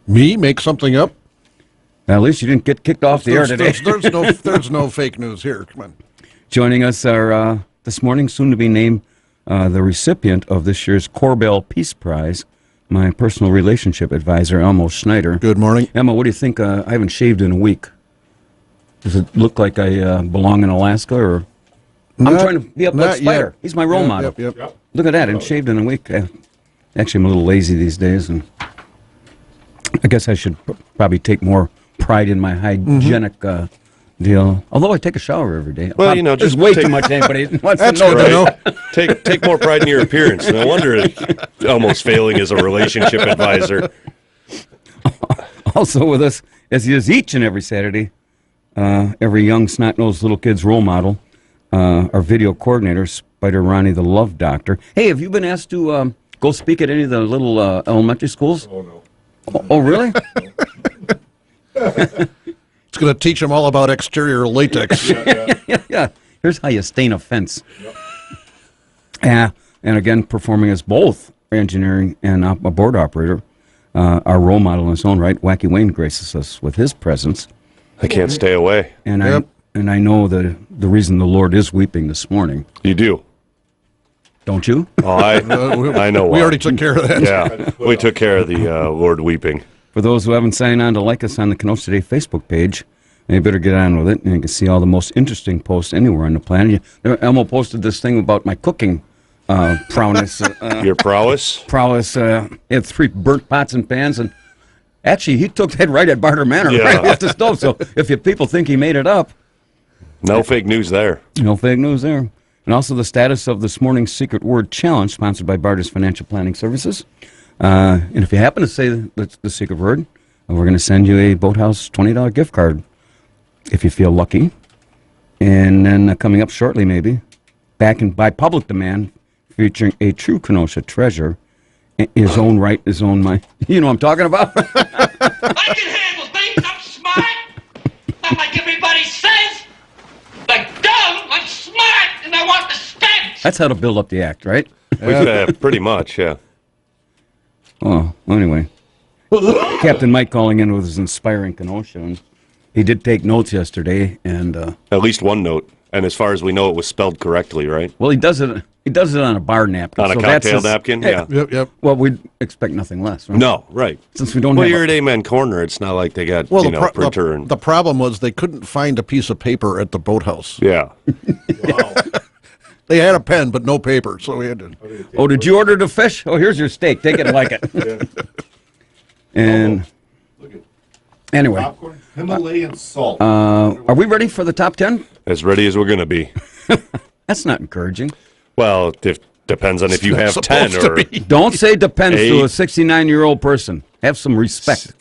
Me make something up? At least you didn't get kicked off the air today. There's no fake news here. Come on. Joining us are this morning, soon to be named the recipient of this year's Corbell Peace Prize, my personal relationship advisor, Elmo Schneider. Good morning. Elmo, what do you think? I haven't shaved in a week. Does it look like I belong in Alaska, or I'm trying to be up like Spider? Yet. He's my role model. Yep. Look at that, and shaved in a week. Actually, I'm a little lazy these days, and I guess I should probably take more pride in my hygienic deal. Although I take a shower every day. Well, just there's way too much anybody wants to know. Right. Take more pride in your appearance. No wonder almost failing as a relationship advisor. Also with us, as he is each and every Saturday, every young snot-nosed little kid's role model, our video coordinator, Spider Ronnie the Love Doctor. Hey, have you been asked to go speak at any of the little elementary schools? Oh, no. Oh, really? It's going to teach them all about exterior latex. Yeah. Here's how you stain a fence. And again, performing as both engineering and a board operator, our role model in his own right, Wacky Wayne, graces us with his presence. I can't stay away. And I know that the reason the Lord is weeping this morning. You do. Don't you? Oh, I know why. We already took care of that. Yeah, we took care of the Lord weeping. For those who haven't signed on to like us on the Kenosha Today Facebook page, you better get on with it, and you can see all the most interesting posts anywhere on the planet. Elmo posted this thing about my cooking prowess. Your prowess? Prowess. He had 3 burnt pots and pans, and actually he took that right at Barter Manor, Yeah. right off the stove. So if people think he made it up. No fake news there. No fake news there. And also the status of this morning's Secret Word Challenge, sponsored by Barter's Financial Planning Services. And if you happen to say the secret word, we're going to send you a Boathouse $20 gift card, if you feel lucky. And then coming up shortly, maybe, by public demand, featuring a true Kenosha treasure, his own right, his own mind. You know what I'm talking about? I can handle things. I'm smart. Not like everybody says. Like dumb, I'm smart, and I want the stench. That's how to build up the act, right? Pretty much, yeah. Oh, anyway. Captain Mike calling in with his inspiring Kenosha. And he did take notes yesterday, and at least one note. And as far as we know, it was spelled correctly, right? Well, he does it. He does it on a bar napkin. On a cocktail napkin, yeah. Yep. Well, we'd expect nothing less. Right? No, right. Since we don't. Well, have you're at Amen Corner. It's not like they got printer and the problem was they couldn't find a piece of paper at the boathouse. Yeah. Wow. They had a pen, but no paper, so we had to. Oh, did you order the fish? Oh, here's your steak. Take it and like it. And anyway, Popcorn, Himalayan salt. are we ready for the top 10? As ready as we're going to be. That's not encouraging. Well, depends on if you have 10 or... Don't say depends 8. to a 69-year-old person. Have some respect.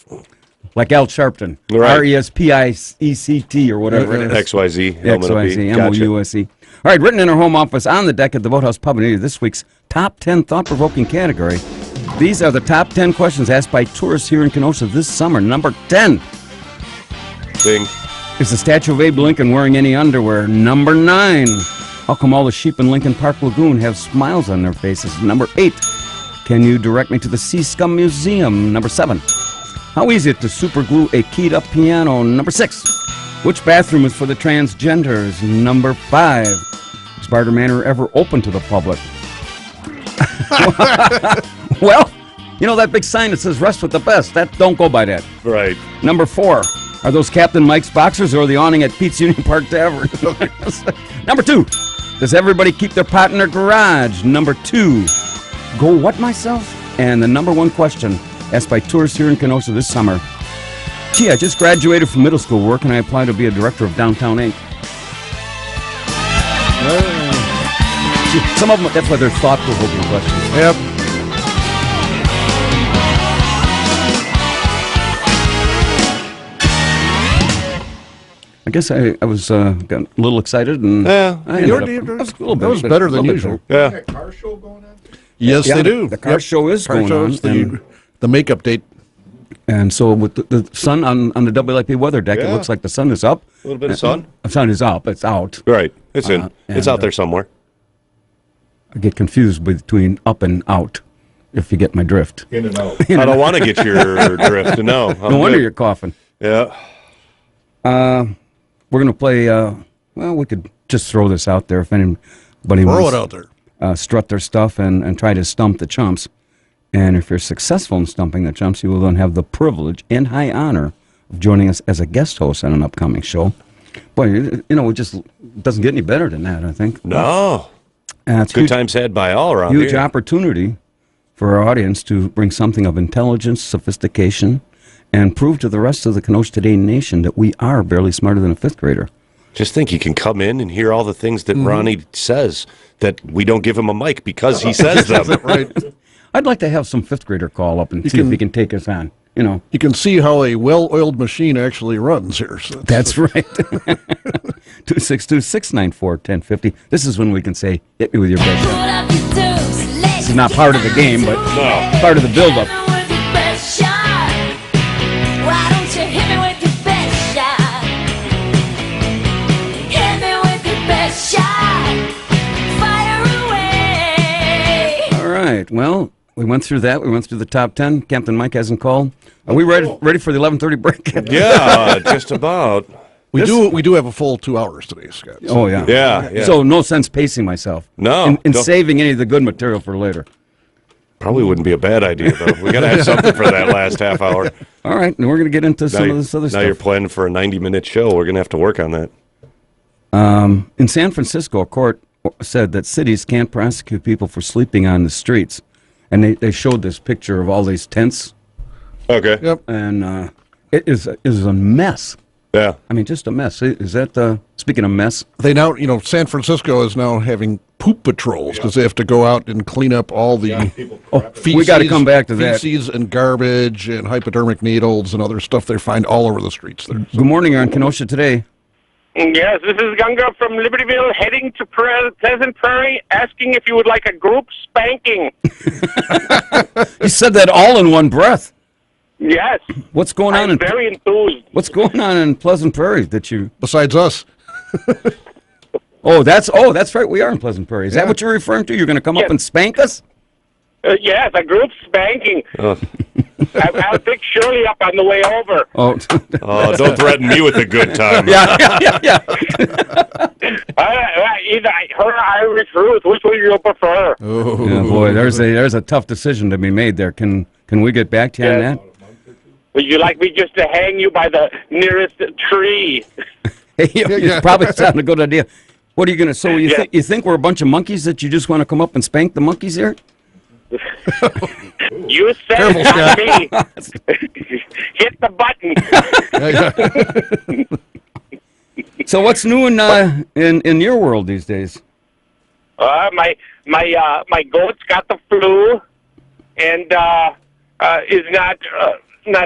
Like Al Sharpton. Right. RESPIECT or whatever it is. XYZ. XYZ, MOUSE. All right, written in our home office on the deck at the Boathouse Pub and Eater, this week's top 10 thought-provoking category. These are the top 10 questions asked by tourists here in Kenosha this summer. Number 10. Bing. Is the statue of Abe Lincoln wearing any underwear? Number 9. How come all the sheep in Lincoln Park Lagoon have smiles on their faces? Number 8. Can you direct me to the Sea Scum Museum? Number 7. How easy is it to superglue a keyed-up piano? Number 6. Which bathroom is for the transgenders? Number 5. Is Barter Manor ever open to the public? Well, you know that big sign that says "Rest with the best." Don't go by that. Right. Number 4. Are those Captain Mike's boxers or the awning at Pete's Union Park Tavern? Number 2. Does everybody keep their pot in their garage? Number 2. Go what myself? And the number 1 question asked by tourists here in Kenosha this summer. Gee, I just graduated from middle school. Where can I apply to be a director of Downtown Inc.? Some of them, that's why they're thought-provoking questions. Yep. I guess I was got a little excited and Yeah. I ended up- That was better than usual. Yeah. Car show going on? Yes, Yeah, they do. the car show is Car going show's on, the makeup date. And so with the sun on the WIP weather deck, it Yeah. looks like the sun is up. A little bit of sun. The sun is up. It's out. Right. It's in. It's and, out there somewhere. I get confused between up and out, if you get my drift. In and out. I don't want to get your drift. No. No wonder you're coughing. Yeah. We're going to play, well, we could just throw this out there if anybody Throw wants it out there. strut their stuff and try to stump the chumps. And if you're successful in stumping the chumps, you will then have the privilege and high honor of joining us as a guest host on an upcoming show. Boy, it just doesn't get any better than that, I think. No. It's Good times had by all around huge here. opportunity for our audience to bring something of intelligence, sophistication, and prove to the rest of the Kenosha Today nation that we are barely smarter than a fifth grader. Just think you can come in and hear all the things that Ronnie says that we don't give him a mic because he says them. Right. I'd like to have some fifth grader call up and see if he can take us on. You can see how a well-oiled machine actually runs here. So That's right. 262-694-1050. This is when we can say, hit me with your best shot. This is not part of the game, but part of the build-up. All right. Well, we went through that. We went through the top 10. Captain Mike hasn't called. Are we ready for the 11:30 break? Yeah, just about. we do have a full 2 hours today, Scott. Oh, yeah. Yeah. So no sense pacing myself. No, And don't- saving any of the good material for later. Probably wouldn't be a bad idea, though. We got to have something for that last half hour. All right. And we're going to get into some of this other Now stuff. you're planning for a 90-minute show. We're going to have to work on that. In San Francisco, a court said that cities can't prosecute people for sleeping on the streets. And they showed this picture of all these tents. Okay. Yep. And it is a mess. Yeah. I mean, just a mess. Is that, speaking of mess? They now, San Francisco is now having poop patrols because they have to go out and clean up all the feces, we gotta come back to that. feces and garbage and hypodermic needles and other stuff they find all over the streets there. Good morning, you're on Kenosha Today. Yes, this is Gunga from Libertyville heading to Pleasant Prairie asking if you would like a group spanking. You said that all in one breath. Yes. What's going on? I'm very enthused. What's going on in Pleasant Prairie that you? Besides us. That's right. We are in Pleasant Prairie. Is that what you're referring to? You're going to come up Yes. and spank us? Yes, a group spanking. I'll pick Shirley up on the way over. Oh, Oh, don't threaten me with a good time. yeah. Either her or Irish Ruth, which one do you prefer? Oh. Yeah, boy, there's a tough decision to be made there. Can we get back to you on that? Would you like me just to hang you by the nearest tree? Hey, it probably sounds a good idea. What are you going to? So you think we're a bunch of monkeys that you just want to come up and spank the monkeys here? You said Careful, it, not Scott. me. Hit the button. So what's new in your world these days? My goat's got the flu, and is not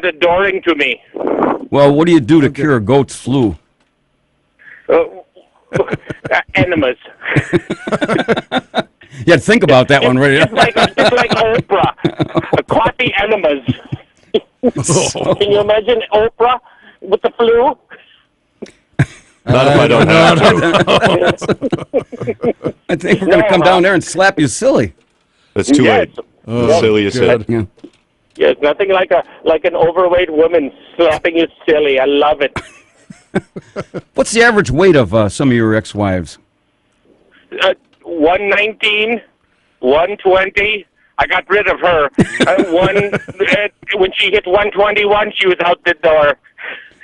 adoring to me. Well, what do you do to cure a goat's flu? Enemas. Yeah, think about that one, right? It's like Oprah. Coffee enemas. Can you imagine Oprah with the flu? Not if I don't have to. I think we're going to come down there and slap you silly. That's too late. Silly you said. Yeah. Yes, nothing like an overweight woman slapping you silly. I love it. What's the average weight of some of your ex-wives? 119, 120. I got rid of her. When she hit 121, she was out the door.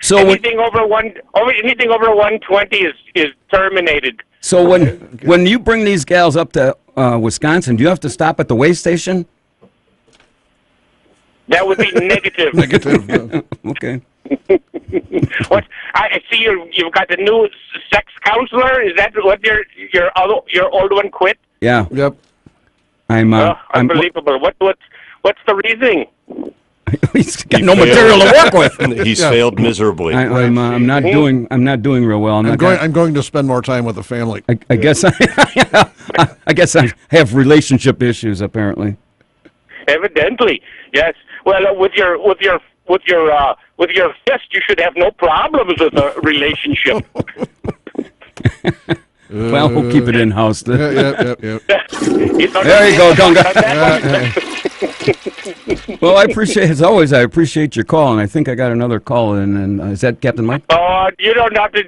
So anything over 120 is terminated. So when you bring these gals up to Wisconsin, do you have to stop at the way station? That would be negative. Negative. Okay. What? I see you've got the new sex counselor. Is that what your old one quit? Yeah. Yep. I'm Unbelievable. What's the reasoning? He's got no material to work with. He's failed miserably. I'm not doing real well. I'm going to spend more time with the family. I guess I guess I have relationship issues apparently. Evidently, yes. Well, with your fist, you should have no problems with a relationship. Well, we'll keep it in house then. Yeah. There you go, Gunga. Well, I appreciate your call, and I think I got another call in. And is that Captain Mike? Oh, you don't have to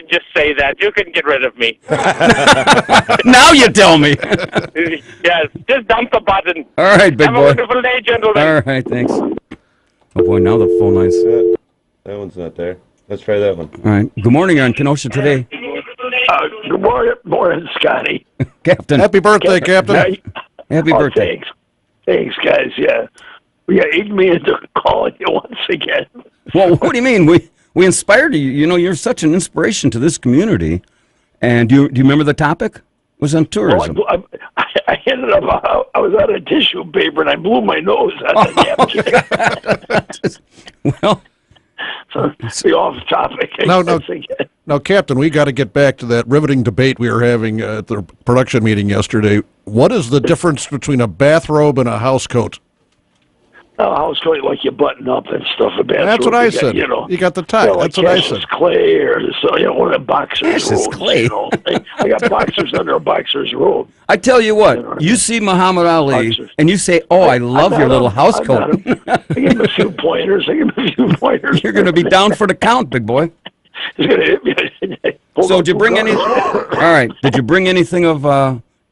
just say that. You can get rid of me. Now you tell me. Yes, just dump the button. All right, big Have boy. a wonderful day, gentlemen. All right, thanks. Oh boy, now the phone lines. That one's not there. Let's try that one. All right. Good morning, you're on Kenosha today. Good morning, Scotty. Captain. Happy birthday, Captain. Happy birthday. Thanks, guys. Yeah, egged me into calling you once again. Well, what do you mean? We inspired you. You know, you're such an inspiration to this community. And do you remember the topic? It was on tourism. Well, I ended up, I was out of tissue paper and I blew my nose on the napkin. Well, so be off topic. Now, Captain, we got to get back to that riveting debate we were having at the production meeting yesterday. What is the difference between a bathrobe and a house coat? A house coat, like you button up and stuff. A bathrobe. That's what I said. You got the tie. Like That's what I said. Clay or one of the boxers. Cassius robes, Clay. You know? I got boxers under a boxer's robe. I tell you what, you see Muhammad Ali Boxers. and you say, "Oh, I love your little house coat." I give him a few pointers. You're going to be down for the count, big boy. He's going to hit me. So did you bring any? All right. Did you bring anything of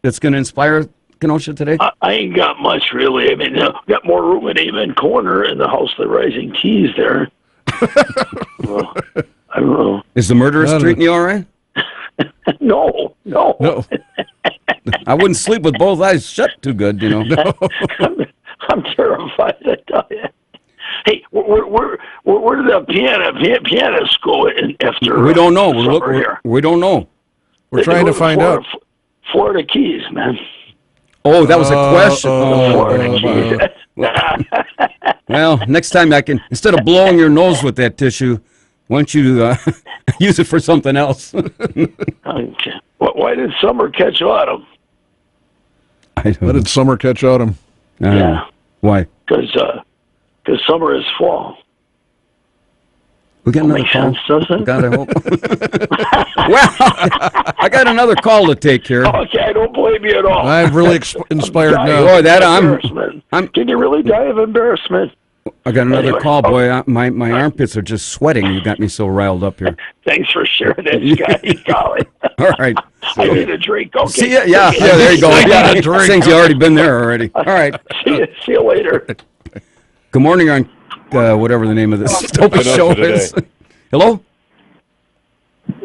that's going to inspire Kenosha today? I ain't got much really. I mean, got more room in Amen Corner in the House of the Rising Keys there. Well, I don't know. Is the murderer treating you all right? No. I wouldn't sleep with both eyes shut too good, you know. No. I'm terrified. I tell you. Hey, where did the pianists go in after? We don't know. We don't know. We're trying to find out. Florida Keys, man. Oh, that was a question. Well, next time instead of blowing your nose with that tissue, why don't you use it for something else? Okay. Why did summer catch autumn? Why did summer catch autumn? Yeah. Why? Because summer is fall. We got another call. God, I hope. Well, I got another call to take here. Okay, I don't blame you at all. I'm really inspired now. Boy, that Can you really die of embarrassment? I got another call, boy. My armpits are just sweating. You got me so riled up here. Thanks for sharing that, Scotty. Golly. All right. I need a drink. Okay. See ya. Yeah, there you go. Yeah, things you already been there already. All right. See you later. Good morning on whatever the name of this stupid show is. Hello?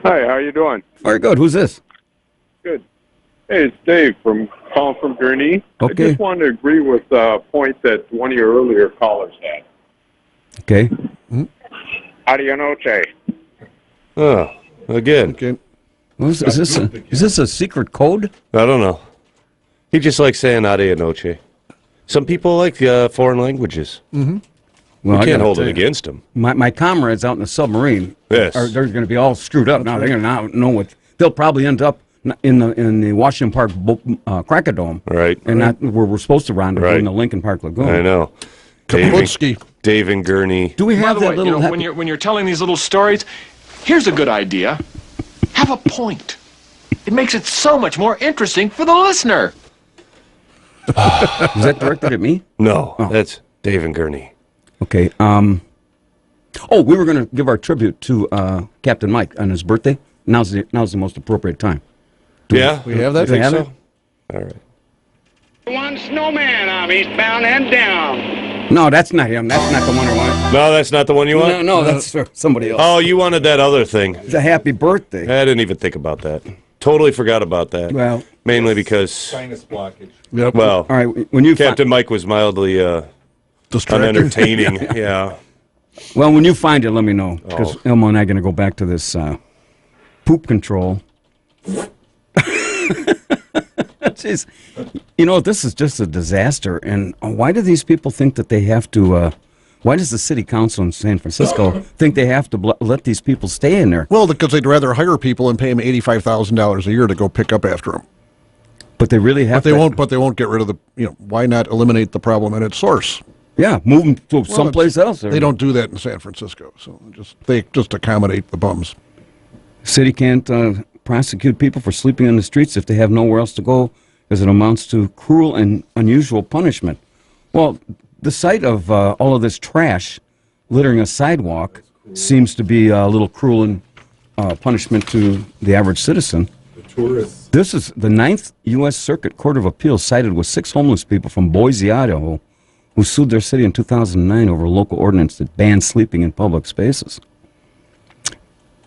Hi, how you doing? Very good. Who's this? Good. Hey, it's Dave calling from Gurnee. Okay. I just wanted to agree with a point that one of your earlier callers had. Okay. Adianoche. Oh, again. Okay. Is this a secret code? I don't know. He just likes saying adianoche. Some people like foreign languages. Mm-hmm. Well, we can't hold it against them. My comrades out in the submarine, yes, they're going to be all screwed up now. They're going to not know what they'll probably end up in the Washington Park Cracadome, right? And not where we're supposed to rendezvous in the Lincoln Park Lagoon. I know. Dave and Gurnee. Do we have that little? When you're telling these little stories, here's a good idea: have a point. It makes it so much more interesting for the listener. Is that directed at me? No, that's Dave and Gurnee. Okay. Oh, we were going to give our tribute to Captain Mike on his birthday. Now's the most appropriate time. We have that? Do we have so? it? All right. One snowman, I'm eastbound and down. No, that's not him. That's not the one I want. No, that's not the one you want? No, that's for somebody else. Oh, you wanted that other thing. It's a happy birthday. I didn't even think about that. Totally forgot about that. Well, mainly because sinus blockage. Yep. Well, all right. When you Captain Mike was mildly unentertaining. Yeah. Well, when you find it, let me know because Elmo and I are going to go back to this poop control. Jeez. You know, this is just a disaster. And why do these people think that they have to Why does the city council in San Francisco think they have to let these people stay in there? Well, because they'd rather hire people and pay them $85,000 a year to go pick up after them. But they really have. But they won't get rid of the. Why not eliminate the problem at its source? Yeah, move them to someplace else. They don't do that in San Francisco, so they just accommodate the bums. City can't prosecute people for sleeping on the streets if they have nowhere else to go, because it amounts to cruel and unusual punishment. Well, the sight of all of this trash littering a sidewalk seems to be a little cruel and punishment to the average citizen. The tourists. This is the 9th U.S. Circuit Court of Appeals sided with 6 homeless people from Boise, Idaho, who sued their city in 2009 over a local ordinance that banned sleeping in public spaces.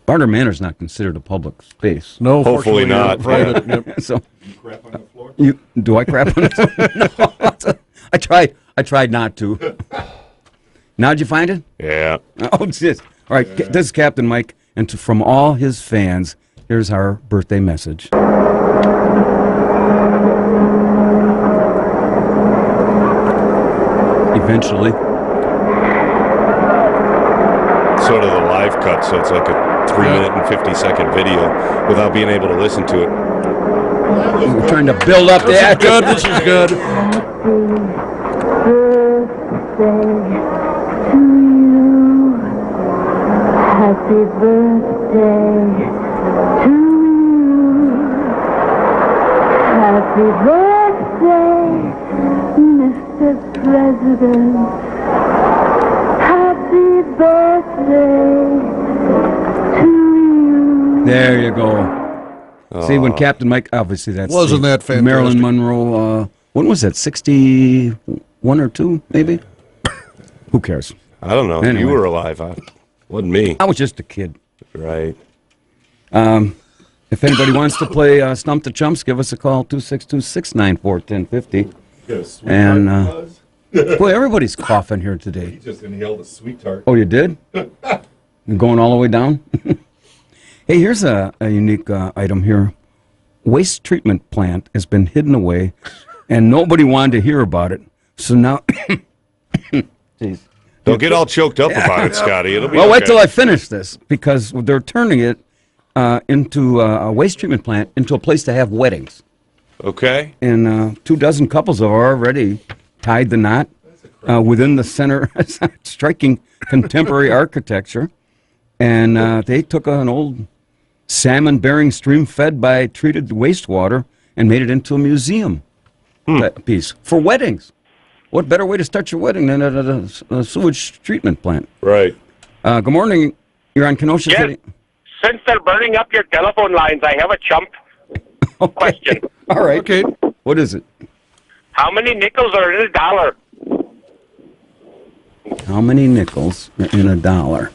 Barter Manor is not considered a public space. No, hopefully not. Private, yep. So, You crap on the floor? do I crap on it? No, I tried not to. Now did you find it? Yeah. Oh, it's this. All right, this is Captain Mike, and from all his fans, here's our birthday message. Eventually. Sort of the live cut, so it's like a 3-minute and 50-second video without being able to listen to it. We're trying to build up the action. This is good. Happy birthday to you. Happy birthday, Mr. President. Happy birthday to you. There you go. See, when Captain Mike, obviously that's Wasn't that fantastic? Marilyn Monroe, when was that, 61 or 2, maybe? Who cares? I don't know. Anyway. You were alive. Wasn't me. I was just a kid. Right. If anybody wants to play Stump the Chumps, give us a call, 262-694-1050. Got a sweet And, tart buzz? boy, everybody's coughing here today. He just inhaled a sweet tart. Oh, you did? You're going all the way down? Hey, here's a unique item here. Waste treatment plant has been hidden away, and nobody wanted to hear about it. So now, jeez. Don't get all choked up about it, Scotty. It'll be Well, wait okay. till I finish this, because they're turning it into a waste treatment plant into a place to have weddings. Okay. And 24 couples have already tied the knot within the center, striking contemporary architecture. And they took an old salmon-bearing stream fed by treated wastewater and made it into a museum piece for weddings. What better way to start your wedding than at a sewage treatment plant? Right. Good morning. You're on Kenosha Yes. City. Since they're burning up your telephone lines, I have a chump question. All right. Okay. What is it? How many nickels are in a dollar? How many nickels are in a dollar?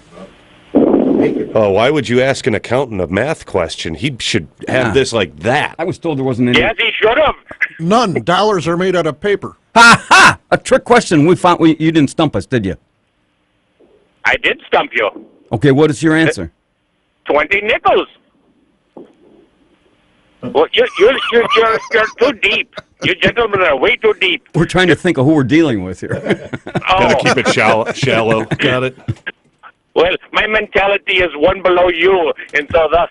Oh, why would you ask an accountant a math question? He should have this like that. I was told there wasn't any. Yes, he should have. None. Dollars are made out of paper. Ha ha! A trick question. We found you didn't stump us, did you? I did stump you. Okay, what is your answer? 20 nickels. Well, you're too deep. You gentlemen are way too deep. We're trying to think of who we're dealing with here. Gotta keep it shallow. Got it. Well, my mentality is one below you, and so thus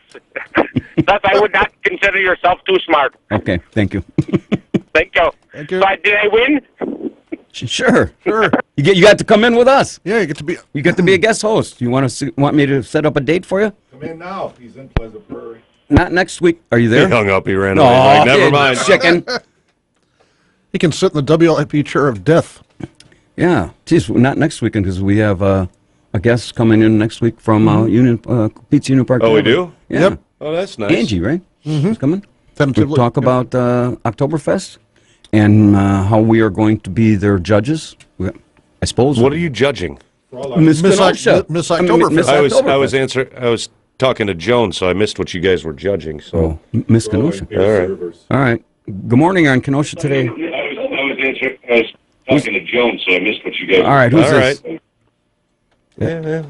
I would not consider yourself too smart. Okay, thank you. Thank you. Thank you. So did I win? Sure. You got to come in with us. Yeah, you get to be. You get to be a guest host. You want me to set up a date for you? Come in now. He's in Pleasant Prairie. Not next week. Are you He there? hung up. He ran away. Like, never mind. Chicken. He can sit in the WIP chair of death. Yeah. Geez, not next weekend because we have a guest coming in next week from Pizza Union Park. Oh, we do? Yeah. Yep. Oh, that's nice. Angie, right? She's coming. Tentatively. We'll talk about Oktoberfest and how we are going to be their judges. I suppose. What are you judging? Miss Kenosha. Miss Oktoberfest. I was talking to Joan, so I missed what you guys were judging. So, Oh, Miss Kenosha. all right. All right. Good morning on Kenosha today. I was talking to Joan, so I missed what you guys. All right. Who's All this? right. Yeah,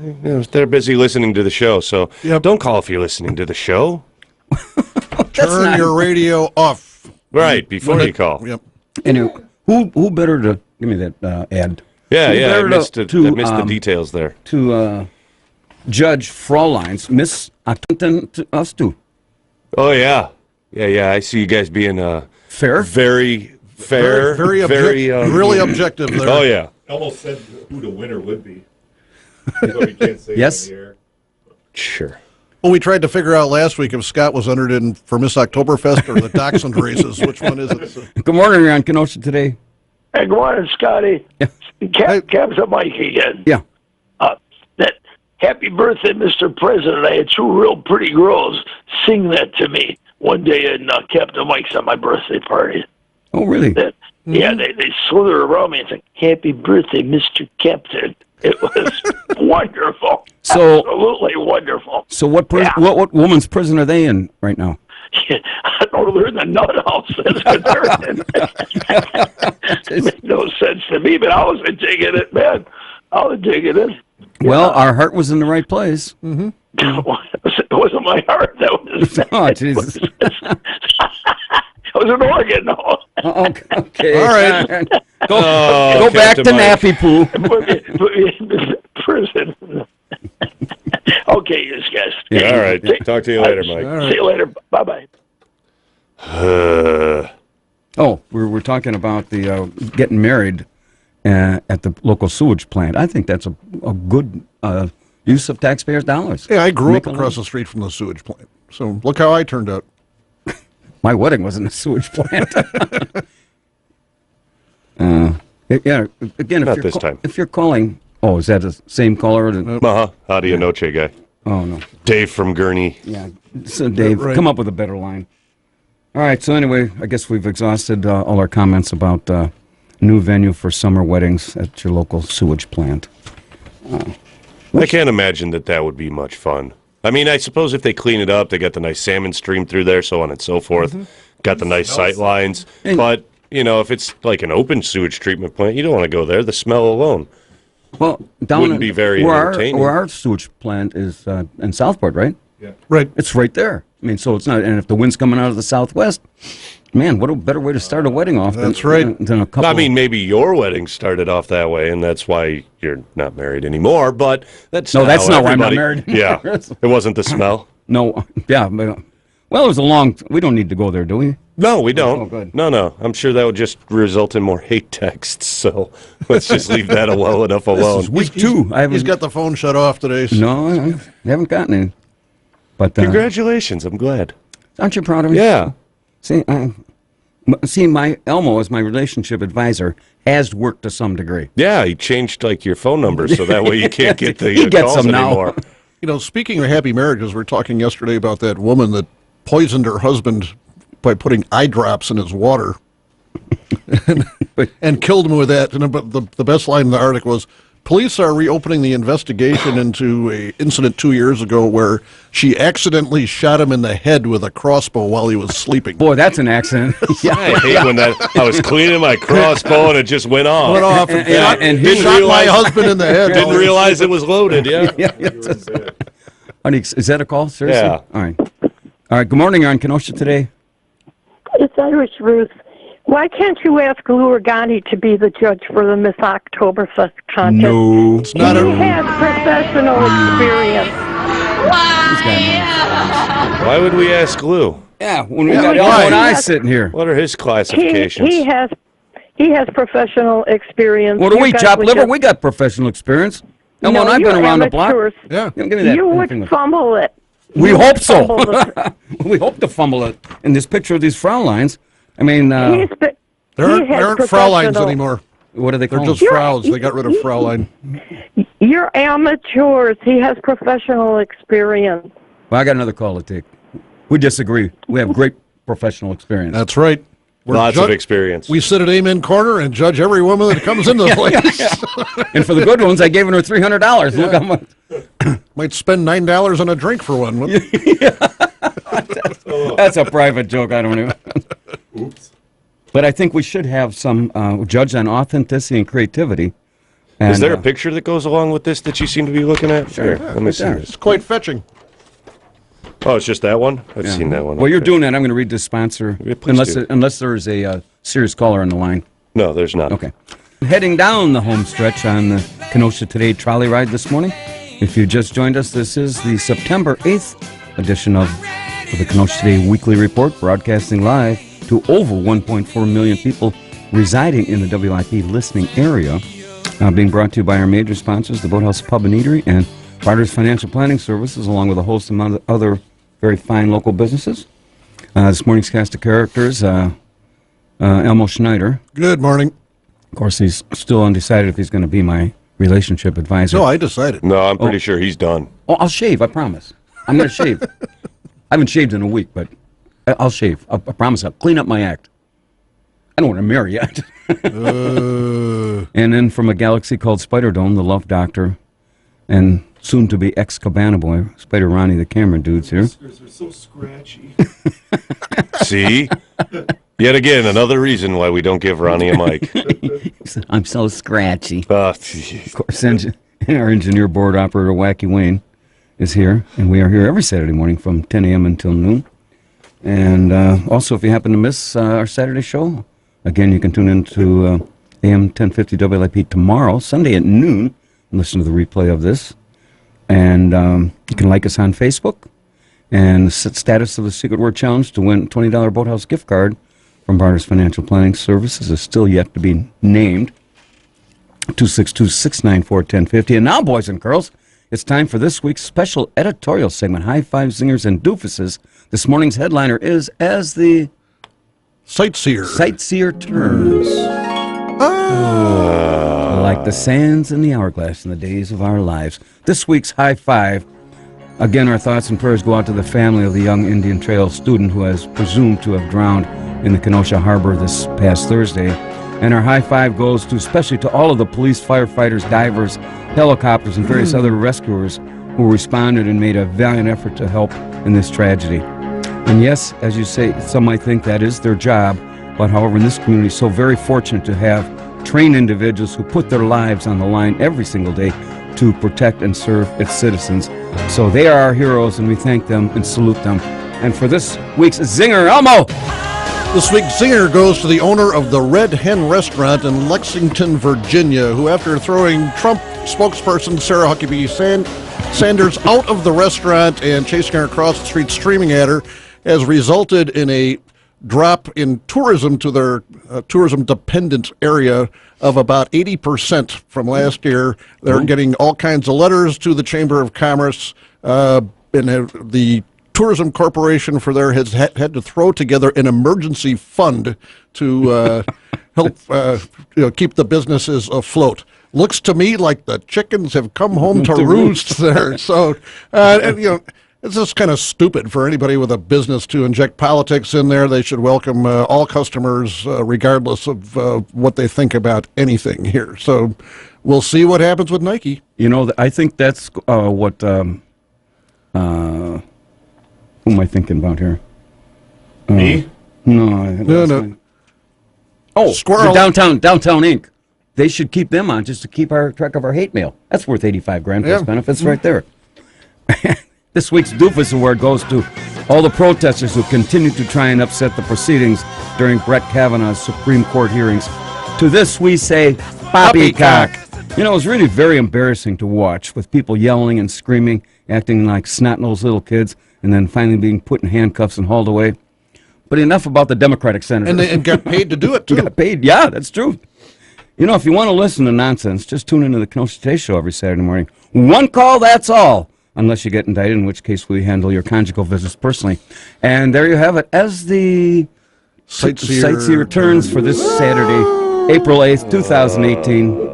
they're busy listening to the show, so don't call if you're listening to the show. Turn your radio off. Right, before you call. Yep. Anyway, who better to give me that ad? Yeah, We yeah. I better missed, to- I missed the details there. To Judge Fraulein's Miss Accountant to us too. Oh yeah, yeah. I see you guys being fair, very fair, Very really objective there. Oh yeah. Almost said who the winner would be. So we can't say Yes. it on the air. Sure. Well, we tried to figure out last week if Scott was entered in for Miss Oktoberfest or the Dachshund races. Which one is it? Good morning, you're on Kenosha today. Hey, good morning, Scotty. Cap's a mic again. Yeah. That Happy Birthday, Mr. President. I had two real pretty girls sing that to me one day in Captain Mike's on my birthday party. Oh, really? Yeah, they slither around me and say, Happy Birthday, Mr. Captain. It was wonderful. So- Absolutely wonderful. So what Yeah. what woman's prison are they in right now? I don't know, they're in the nut house. That's what they're in. It made no sense to me, but I was digging it, man. I was digging it. Well, our heart was in the right place. Mm-hmm. It wasn't my heart. That was. Oh, Jesus. It was an organ, no. Okay. All right. Go back to Captain Mike. Nappy Poo. put me in prison. Okay, yes, guys. Yeah, all right. Talk to you later, Mike. See you later. Bye-bye. Oh, we're talking about the getting married at the local sewage plant. I think that's a good use of taxpayers' dollars. Yeah, I grew Make up a across the street from the sewage plant. So look how I turned out. My wedding was in a sewage plant. Yeah, again, Not this time. if you're calling, oh, is that the same caller? How do you know, Che guy? Oh, no. Dave from Gurney. Yeah. So, Dave, Right. come up with a better line. All right. So, anyway, I guess we've exhausted all our comments about new venue for summer weddings at your local sewage plant. I can't imagine that would be much fun. I mean, I suppose if they clean it up, they got the nice salmon stream through there, so on and so forth. Got the nice sight lines. And- But, you know, if it's like an open sewage treatment plant, you don't want to go there. The smell alone. Well, down Wouldn't be very where entertaining. where our sewage plant is in Southport, right? Yeah. Right. It's right there. I mean, so it's not. And if the wind's coming out of the southwest, man, what a better way to start a wedding off. That's right. Than a couple. I mean, maybe your wedding started off that way, and that's why you're not married anymore. But that's No, that's how not why I'm not everybody- married Yeah, anymore. it wasn't the smell. No. Yeah. But, well, it was a long. We don't need to go there, do we? No, we don't. Oh, good. No. I'm sure that would just result in more hate texts. So let's just leave that well enough alone. Week two. He's got the phone shut off today. So. No, I haven't gotten any. But Congratulations! I'm glad. aren't you proud of me? Yeah. See, my Elmo as my relationship advisor has worked to some degree. Yeah, he changed like your phone number so that way you can't get the He gets calls them now. anymore. You know, speaking of happy marriages, we were talking yesterday about that woman that poisoned her husband by putting eye drops in his water and killed him with that. And the best line in the article was, police are reopening the investigation into an incident 2 years ago where she accidentally shot him in the head with a crossbow while he was sleeping. Boy, that's an accident. I hate when I was cleaning my crossbow and it just went off. Went off and shot, and he he shot my husband in the head. Didn't realize it was loaded. Yeah. Is that a call? Seriously? Yeah. All right. All right. Good morning. You're on Kenosha today. It's Irish Ruth. Why can't you ask Lou Organi to be the judge for the Miss Oktoberfest contest? No. It's not He a. has professional experience. Why would we ask Lou? Yeah, when we Yeah, got why? Elmo and I sitting here. What are his classifications? He has professional experience. What do You we, guys chop would liver? just- we got professional experience. Elmo No, and I've been you're around the block. amateurs. Yeah. Give me that. You would thing. fumble it. We You hope would so. fumble the- We hope to fumble it. In this picture of these Fraulines, I mean, He's been- There he aren't, has there aren't Fraulines professional- anymore. what are they They're called? just Frauds. They got rid of Fraulein. You're amateurs. He has professional experience. Well, I got another call to take. We disagree. We have great professional experience. That's right. We're Lots of experience. We sit at Amen Corner and judge every woman that comes into the place. And for the good ones, I gave her $300. Look how much. Might spend $9 on a drink for one. That's a private joke. I don't know. Oops. But I think we should have some judge on authenticity and creativity. And, Is there a picture that goes along with this that you seem to be looking at? Sure. Here, let me see there. this. It's quite fetching. Oh, it's just that one? I've Yeah. seen that one. Well, you're Okay. doing that. I'm going to read the sponsor, Yeah, please do. unless there is a serious caller on the line. No, there's not. Okay. Heading down the home stretch on the Kenosha Today trolley ride this morning. If you just joined us, this is the September 8th edition of the Kenosha Today Weekly Report, broadcasting live to over 1.4 million people residing in the WIP listening area. Being brought to you by our major sponsors, the Boathouse Pub and Eatery and Barter's Financial Planning Services, along with a host of other very fine local businesses. This morning's cast of characters, Elmo Schneider. Good morning. Of course, he's still undecided if he's going to be my relationship advisor. No, I decided. No, I'm pretty sure he's done. Oh, I'll shave, I promise. I'm going to shave. I haven't shaved in a week, but I'll shave. I promise I'll clean up my act. I don't want to marry yet. And then from a galaxy called Spider Dome, the Love Doctor, and soon to be ex-Cabana Boy, Spider Ronnie, the camera dude's here. They're so scratchy. See? Yet again, another reason why we don't give Ronnie a mic. I'm so scratchy. Of course, our engineer board operator, Wacky Wayne, is here, and we are here every Saturday morning from 10 a.m. until noon. And also, if you happen to miss our Saturday show, again, you can tune in to AM 1050 WIP tomorrow, Sunday at noon, and listen to the replay of this. And you can like us on Facebook. And the status of the Secret Word Challenge to win $20 Boathouse gift card from Barter's Financial Planning Services is still yet to be named. 262-694-1050. And now, boys and girls, it's time for this week's special editorial segment, High Five Zingers and Doofuses. This morning's headliner is As the Sightseer Turns. Like the sands in the hourglass in the days of our lives. This week's High Five. Again, our thoughts and prayers go out to the family of the young Indian Trail student who has presumed to have drowned in the Kenosha Harbor this past Thursday. And our high five goes to especially to all of the police, firefighters, divers, helicopters, and various other rescuers who responded and made a valiant effort to help in this tragedy. And yes, as you say, some might think that is their job, but however, in this community, so very fortunate to have trained individuals who put their lives on the line every single day to protect and serve its citizens. So they are our heroes, and we thank them and salute them. And for this week's Zinger, Elmo! This week's Zinger goes to the owner of the Red Hen Restaurant in Lexington, Virginia, who after throwing Trump spokesperson Sarah Huckabee Sanders out of the restaurant and chasing her across the street screaming at her, has resulted in a drop in tourism to their tourism-dependent area of about 80% from last year. They're getting all kinds of letters to the Chamber of Commerce, and the Tourism Corporation for there has had to throw together an emergency fund to help keep the businesses afloat. Looks to me like the chickens have come home to roost there. So, it's just kind of stupid for anybody with a business to inject politics in there. They should welcome all customers, regardless of what they think about anything here. So we'll see what happens with Nike. I think that's what... who am I thinking about here? Me? No. Oh, Squirrel. Downtown Inc. They should keep them on just to keep track of our hate mail. That's worth $85,000 plus benefits right there. This week's Doofus Award goes to all the protesters who continue to try and upset the proceedings during Brett Kavanaugh's Supreme Court hearings. To this we say, poppycock. It was really very embarrassing to watch, with people yelling and screaming, acting like snot-nosed little kids, and then finally being put in handcuffs and hauled away. But enough about the Democratic senators. And got paid to do it, too. Got paid, yeah, that's true. If you want to listen to nonsense, just tune into the Kenosha Today Show every Saturday morning. One call, that's all. Unless you get indicted, in which case we handle your conjugal visits personally. And there you have it. As the Sightseer returns for this Saturday, April 8th, 2018.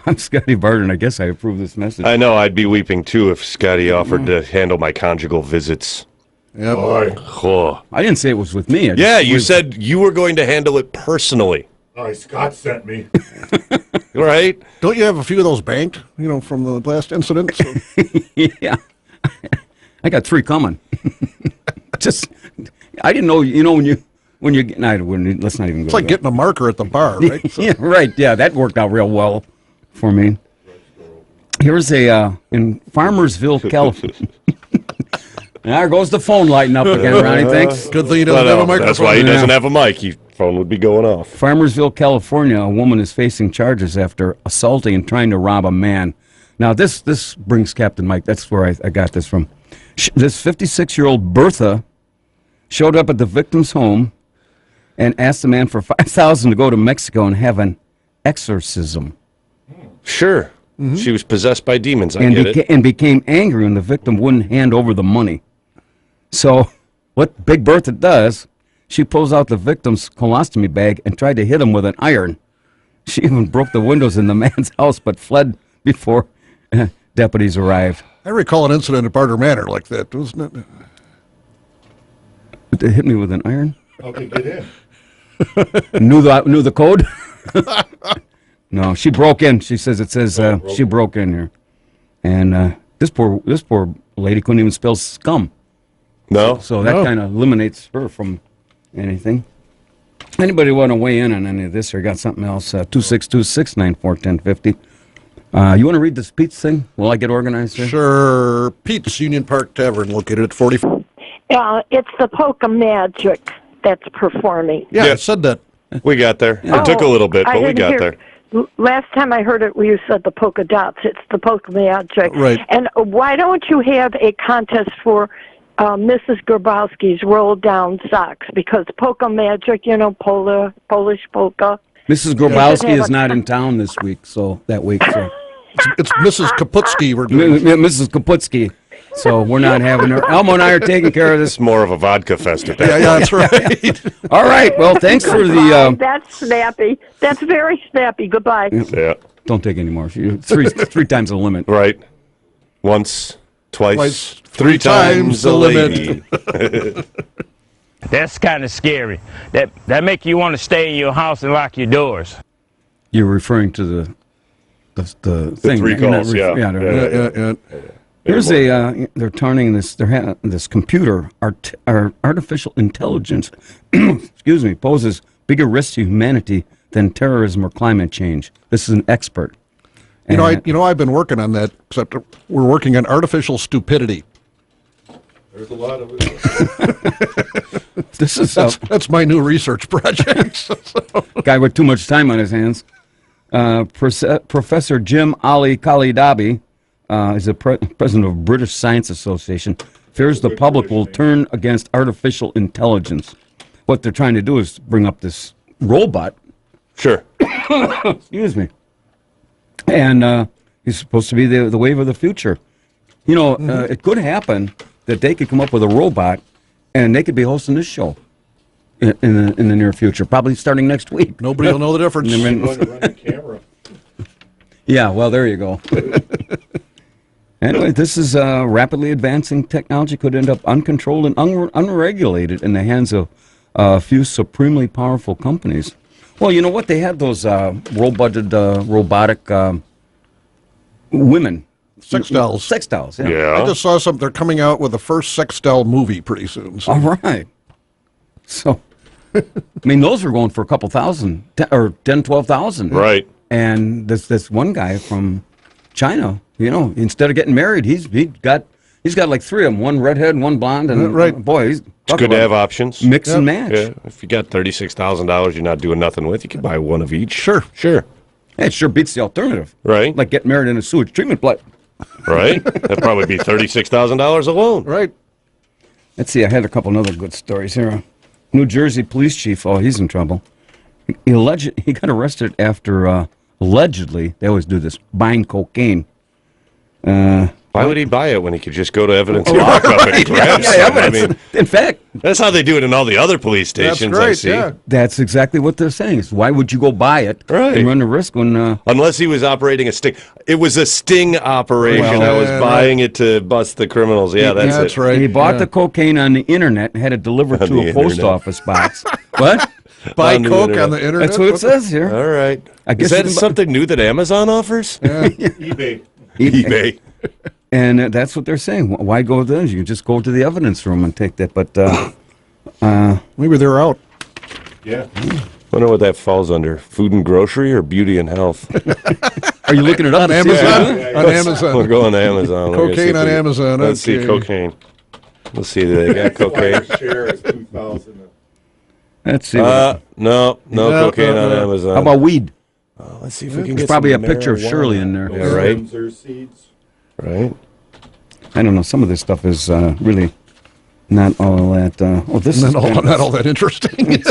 I'm Scotty Barter, and I guess I approve this message. I know, I'd be weeping too if Scotty offered to handle my conjugal visits. Yep. Oh. I didn't say it was with me. You said you were going to handle it personally. Oh, Scott sent me. Right? Don't you have a few of those banked, from the last incident? So. Yeah. I got 3 coming. I didn't know, when you get, let's not even go. It's like getting a marker at the bar, right? So. Yeah, right. Yeah, that worked out real well for me. Here's in Farmersville, California. There goes the phone lighting up again, Ronnie, thanks. Good thing he doesn't have a microphone. That's why he doesn't have a mic. He phone would be going off. Farmersville, California, a woman is facing charges after assaulting and trying to rob a man. Now, this brings Captain Mike. That's where I got this from. This 56-year-old Bertha showed up at the victim's home and asked the man for $5,000 to go to Mexico and have an exorcism. Sure. She was possessed by demons. I and get it. And became angry when the victim wouldn't hand over the money. So what Big Bertha does, she pulls out the victim's colostomy bag and tried to hit him with an iron. She even broke the windows in the man's house but fled before deputies arrived. I recall an incident at Barter Manor like that, wasn't it? They hit me with an iron? How they get in? Knew the code? No, she broke in. She says she broke in here, and this poor lady couldn't even spell scum. No, so that kind of eliminates her from anything. Anybody want to weigh in on any of this or got something else? 262-694-1050. You want to read this Pete's thing? Will I get organized here? Sure. Pete's Union Park Tavern, located at 44. It's the Polka Magic that's performing. Yeah, I said that. We got there. Oh, It took a little bit, I but we didn't got hear- there. Last time I heard it, you said the polka dots. It's the Polka Magic. Right. And why don't you have a contest for Mrs. Grabowski's roll-down socks? Because Polka Magic, Polish polka. Mrs. Grabowski is not in town this week, so that week. So it's Mrs. Kaputski we're doing. Mrs. Kaputski. So we're not having her. Elmo and I are taking care of this. It's more of a vodka fest at that point. Yeah, that's right. All right. Well, thanks for the. That's snappy. That's very snappy. Goodbye. Yeah. Don't take any more. Three times the limit. Right. Once, twice, three times the lady. That's kind of scary. That make you want to stay in your house and lock your doors. You're referring to the thing. three You're not calls, Yeah. Here's they're turning this computer artificial intelligence excuse me, poses bigger risks to humanity than terrorism or climate change. This is an expert. I've been working on that, except we're working on artificial stupidity. There's a lot of it. This is that's my new research project. Guy with too much time on his hands. Professor Jim Ali Khalidabi is the president of British Science Association. Fears the public will turn against artificial intelligence. What they're trying to do is bring up this robot. Sure. Excuse me. And he's supposed to be the wave of the future. It could happen that they could come up with a robot and they could be hosting this show in the near future, probably starting next week. Nobody will know the difference. Going to run the camera. Yeah, well, there you go. Anyway, this is rapidly advancing technology could end up uncontrolled and unregulated in the hands of a few supremely powerful companies. Well, you know what? They had those robotic women. Sex dolls. Sex dolls, yeah. I just saw something. They're coming out with the first sex doll movie pretty soon. So. All right. So, I mean, those were going for a couple thousand, or 10, 12,000. Right. And this one guy from China, instead of getting married, he's got like three of them, one redhead and one blonde, and right. Boy, It's good to have options. Mix and match. Yeah. If you got $36,000 you're not doing nothing with, you can buy one of each. Sure. Hey, it sure beats the alternative. Right. Like getting married in a sewage treatment plant. Right. That'd probably be $36,000 alone. Right. Let's see, I had a couple other good stories here. New Jersey police chief, he's in trouble. He got arrested after, allegedly, they always do this, buying cocaine. Why would he buy it when he could just go to evidence and walk up and grab some? I mean, in fact, that's how they do it in all the other police stations. I see. Yeah. That's exactly what they're saying. Is why would you go buy it and run the risk when? Unless he was operating a sting. It was a sting operation. I was buying it to bust the criminals. Yeah, that's right. He bought the cocaine on the internet and had it delivered to a post office box. What? Buy coke on the internet? That's what it says here. All right. I guess Is that something new that Amazon offers? Yeah. eBay. And that's what they're saying. Why go with those? You can just go to the evidence room and take that. But maybe they're out. Yeah. Wonder what that falls under. Food and grocery or beauty and health? Are you looking it up on Amazon? On Amazon. We'll go on Amazon. Cocaine on Amazon. Let's see cocaine. Let's see. They got cocaine. Share is 2,000. Let's see. No cocaine on Amazon. How about weed? Let's see if we can There's get probably a some picture of marijuana. Shirley in there. Yeah, right. Mushrooms or seeds. Right. I don't know. Some of this stuff is really not all that. This is not all that interesting.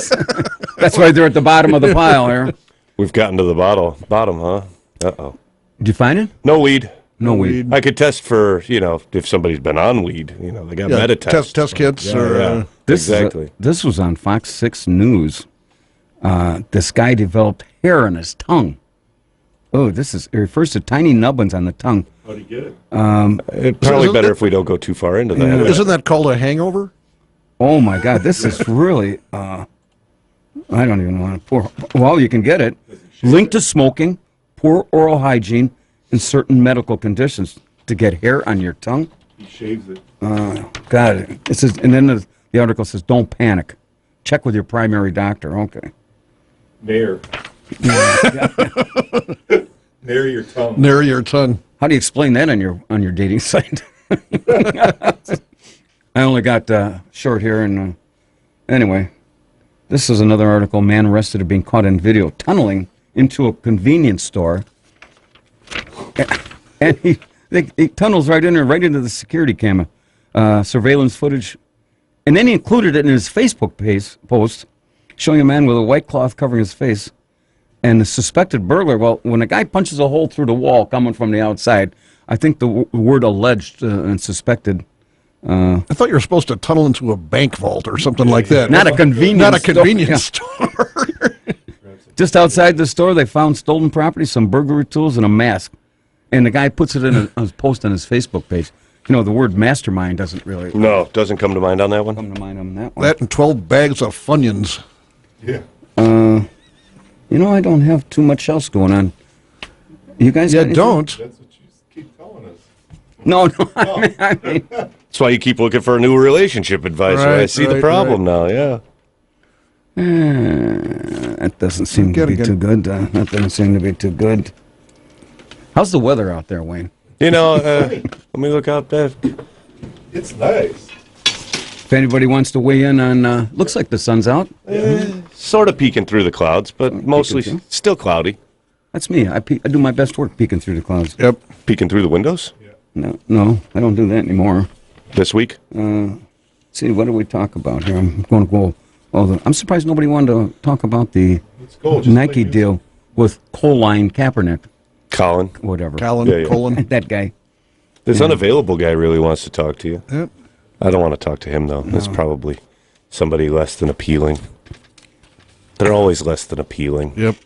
That's why they're at the bottom of the pile here. We've gotten to the bottom, huh? Uh-oh. Did you find it? No weed. No weed. I could test for, if somebody's been on weed. They got meta tests. Test kits. Exactly. This was on Fox 6 News. This guy developed hair on his tongue. Oh, it refers to tiny nubbins on the tongue. How'd he get it? It's probably better if we don't go too far into that. Yeah. Isn't that called a hangover? Oh, my God. This is really, I don't even want to pour. Well, you can get it. Linked to smoking, poor oral hygiene, and certain medical conditions. To get hair on your tongue? He shaves it. God. It says, and then the article says, don't panic. Check with your primary doctor. Okay. Nair. Nair your tongue. Nair your tongue. How do you explain that on your dating site? I only got short hair and anyway. This is another article. Man arrested for being caught in video tunneling into a convenience store, and he tunnels right in there, right into the security camera surveillance footage, and then he included it in his Facebook post, showing a man with a white cloth covering his face. And the suspected burglar, well, when a guy punches a hole through the wall coming from the outside, I think the word alleged and suspected. I thought you were supposed to tunnel into a bank vault or something like that. Not a convenience store. Just outside the store, they found stolen property, some burglary tools, and a mask. And the guy puts it in a post on his Facebook page. The word mastermind doesn't really... No, doesn't come to mind on that one. Come to mind on that one. That and 12 bags of Funyuns. Yeah. I don't have too much else going on. You guys got anything? Don't. That's what you keep telling us. No. I mean, That's why you keep looking for a new relationship advisor. I see the problem now, yeah. that doesn't seem to be too good. That doesn't seem to be too good. How's the weather out there, Wayne? Let me look out there. It's nice. If anybody wants to weigh in on, looks like the sun's out. Sort of peeking through the clouds, but mostly still cloudy. That's me. I do my best work peeking through the clouds. Yep. Peeking through the windows? No, I don't do that anymore. This week? See, what do we talk about here? I'm going to go. I'm surprised nobody wanted to talk about the Nike deal with Colin Kaepernick. Colin. Whatever. Colin. That guy. This unavailable guy really wants to talk to you. Yep. I don't want to talk to him, though. That's probably somebody less than appealing. They're always less than appealing. Yep.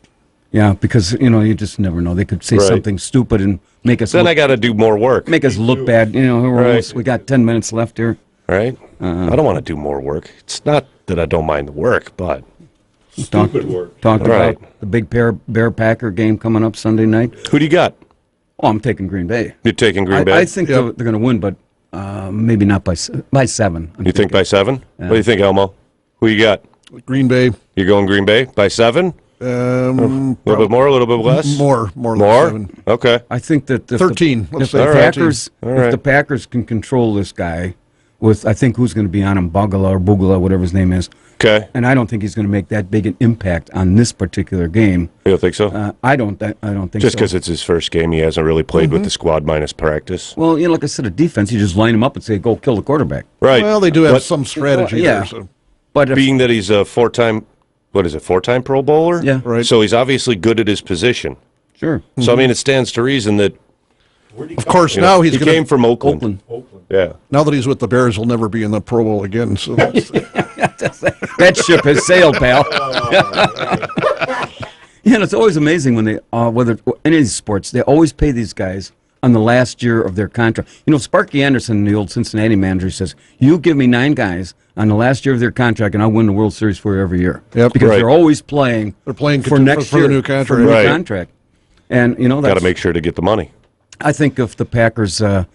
Yeah, because, you just never know. They could say something stupid and make us Then I got to do more work. Make us look bad. We got 10 minutes left here. Right? I don't want to do more work. It's not that I don't mind the work, but... Stupid work. Talked about the big Bear-Packer game coming up Sunday night. Who do you got? Oh, I'm taking Green Bay. You're taking Green Bay? I think they're going to win, but maybe not by 7. You think by 7? What do you think, Elmo? Who you got? Green Bay. You're going Green Bay by 7? A little bit more, a little bit less? More than 7. Okay. I think that 13. If the Packers can control this guy with, I think who's going to be on him, Bugala, whatever his name is. Okay. And I don't think he's going to make that big an impact on this particular game. You don't think so? I don't think so. Just because it's his first game, he hasn't really played with the squad minus practice. Well, like I said, a defense, you just line him up and say, go kill the quarterback. Right. Well, they do have some strategy there. So. But being that he's a four-time Pro Bowler? Yeah. Right. So he's obviously good at his position. Sure. So, I mean, it stands to reason that... Of course, now he came from Oakland. Yeah. Now that he's with the Bears, he'll never be in the Pro Bowl again. So that ship has sailed, pal. And it's always amazing when they, whether in any sports, they always pay these guys on the last year of their contract. Sparky Anderson, the old Cincinnati manager, says, "You give me 9 guys on the last year of their contract, and I'll win the World Series for you every year." Yep. Because they're always playing. They're playing for next year for the new contract. For the new contract. And that's got to make sure to get the money. I think if the Packers, of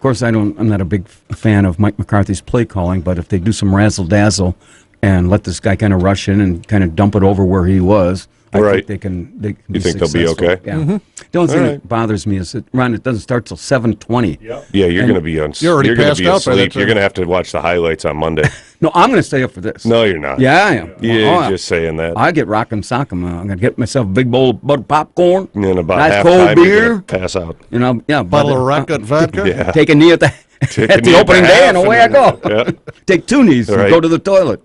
course, I'm not a big fan of Mike McCarthy's play calling, but if they do some razzle dazzle, and let this guy kind of rush in and kind of dump it over where he was. I Right. think they can be You think they'll be successful. okay? Yeah. Mhm. The only thing All that bothers me is that, Ron, it doesn't start till 7:20. Yeah, you're And- going to be on. You're already gonna passed be out by that asleep. time. You're going to have to watch the highlights on Monday. No, I'm going to stay up for this. No, you're not. Yeah, I am. You're Oh, just saying that. I get rock'em sock'em. I'm going to get myself a big bowl of butter popcorn, And then about nice halftime, cold you're beer. gonna pass out. You know, yeah, Bottle of brother. Rocket vodka. Yeah. Take a knee at the Take at a the knee at opening the day, half and away I and go. then- yeah. Take 2 knees and Right. go to the toilet.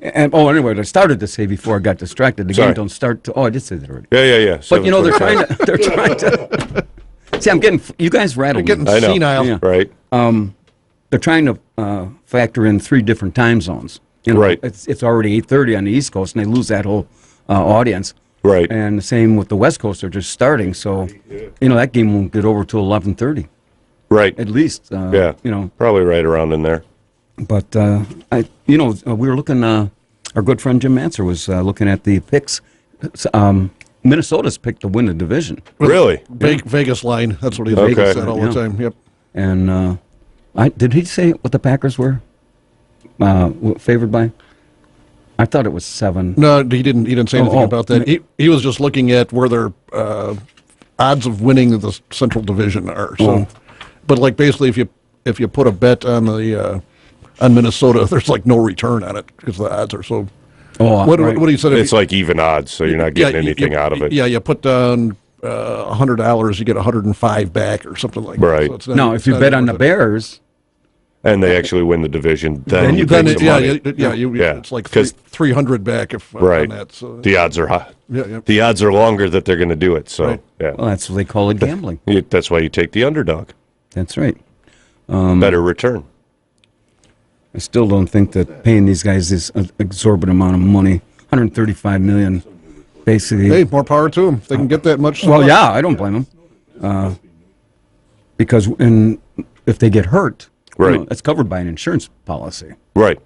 And anyway, I started to say before I got distracted. The Sorry. game don't start. I did say that already. Yeah. But you know, they're 7:25. trying to. See, I'm getting you guys rattled. You're getting me. I know. senile. Yeah. Right. They're trying to factor in 3 different time zones. You know, Right. It's already 8:30 on the East Coast, and they lose that whole audience. Right. And the same with the West Coast. They're just starting, so you know that game won't get over till 11:30 Right. at least. Yeah. You know, Probably right around in there. but we were looking. Our good friend Jim Manser was looking at the picks. Minnesota's picked to win the division, Really? Vegas line. That's what he Okay. said all Yeah. the time. Yep. and did he say what the Packers were favored by? I thought it was 7. No, he didn't. He didn't say anything Oh, about that. He was just looking at where their odds of winning the Central Division are. So, but like basically, if you put a bet on the on Minnesota, there's like no return on it because the odds are so. Oh, what right. he said? It's like even odds, so you're not getting anything you, out of it. Yeah, you put down $100, you get 105 back or something like Right. that. So it's not, Now, if you bet on the Bears, And they actually win the division, then you then take some money. it's like 'Cause 300 back if right. on that. So The odds are high. Yeah. The odds are longer that they're going to do it. So Right. yeah, well, that's what they call it gambling. That's why you take the underdog. That's right. Better return. I still don't think that paying these guys this exorbitant amount of money, $135 million, basically. Hey, more power to them. They can get that much. Well, yeah, I don't blame them. Because if they get hurt, Right. it's covered by an insurance policy. Right.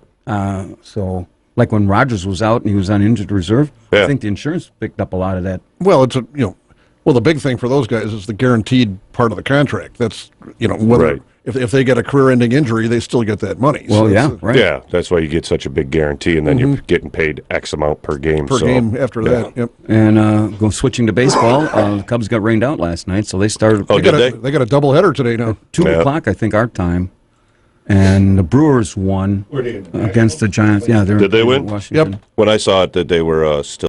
So, like when Rodgers was out and he was on injured reserve, Yeah. I think the insurance picked up a lot of that. Well, the big thing for those guys is the guaranteed part of the contract. That's whether Right. if they get a career-ending injury, they still get that money. Well, So yeah, it's, right. Yeah, that's why you get such a big guarantee, and then you're getting paid X amount per game. per so, game after yeah. that. Yep. And switching to baseball, the Cubs got rained out last night, so they started Oh, They did got a doubleheader today now. 2 Yeah. o'clock, I think, our time. And the Brewers won against the Giants. Yeah, Did they win? Washington. Yep. When I saw it, that they were still.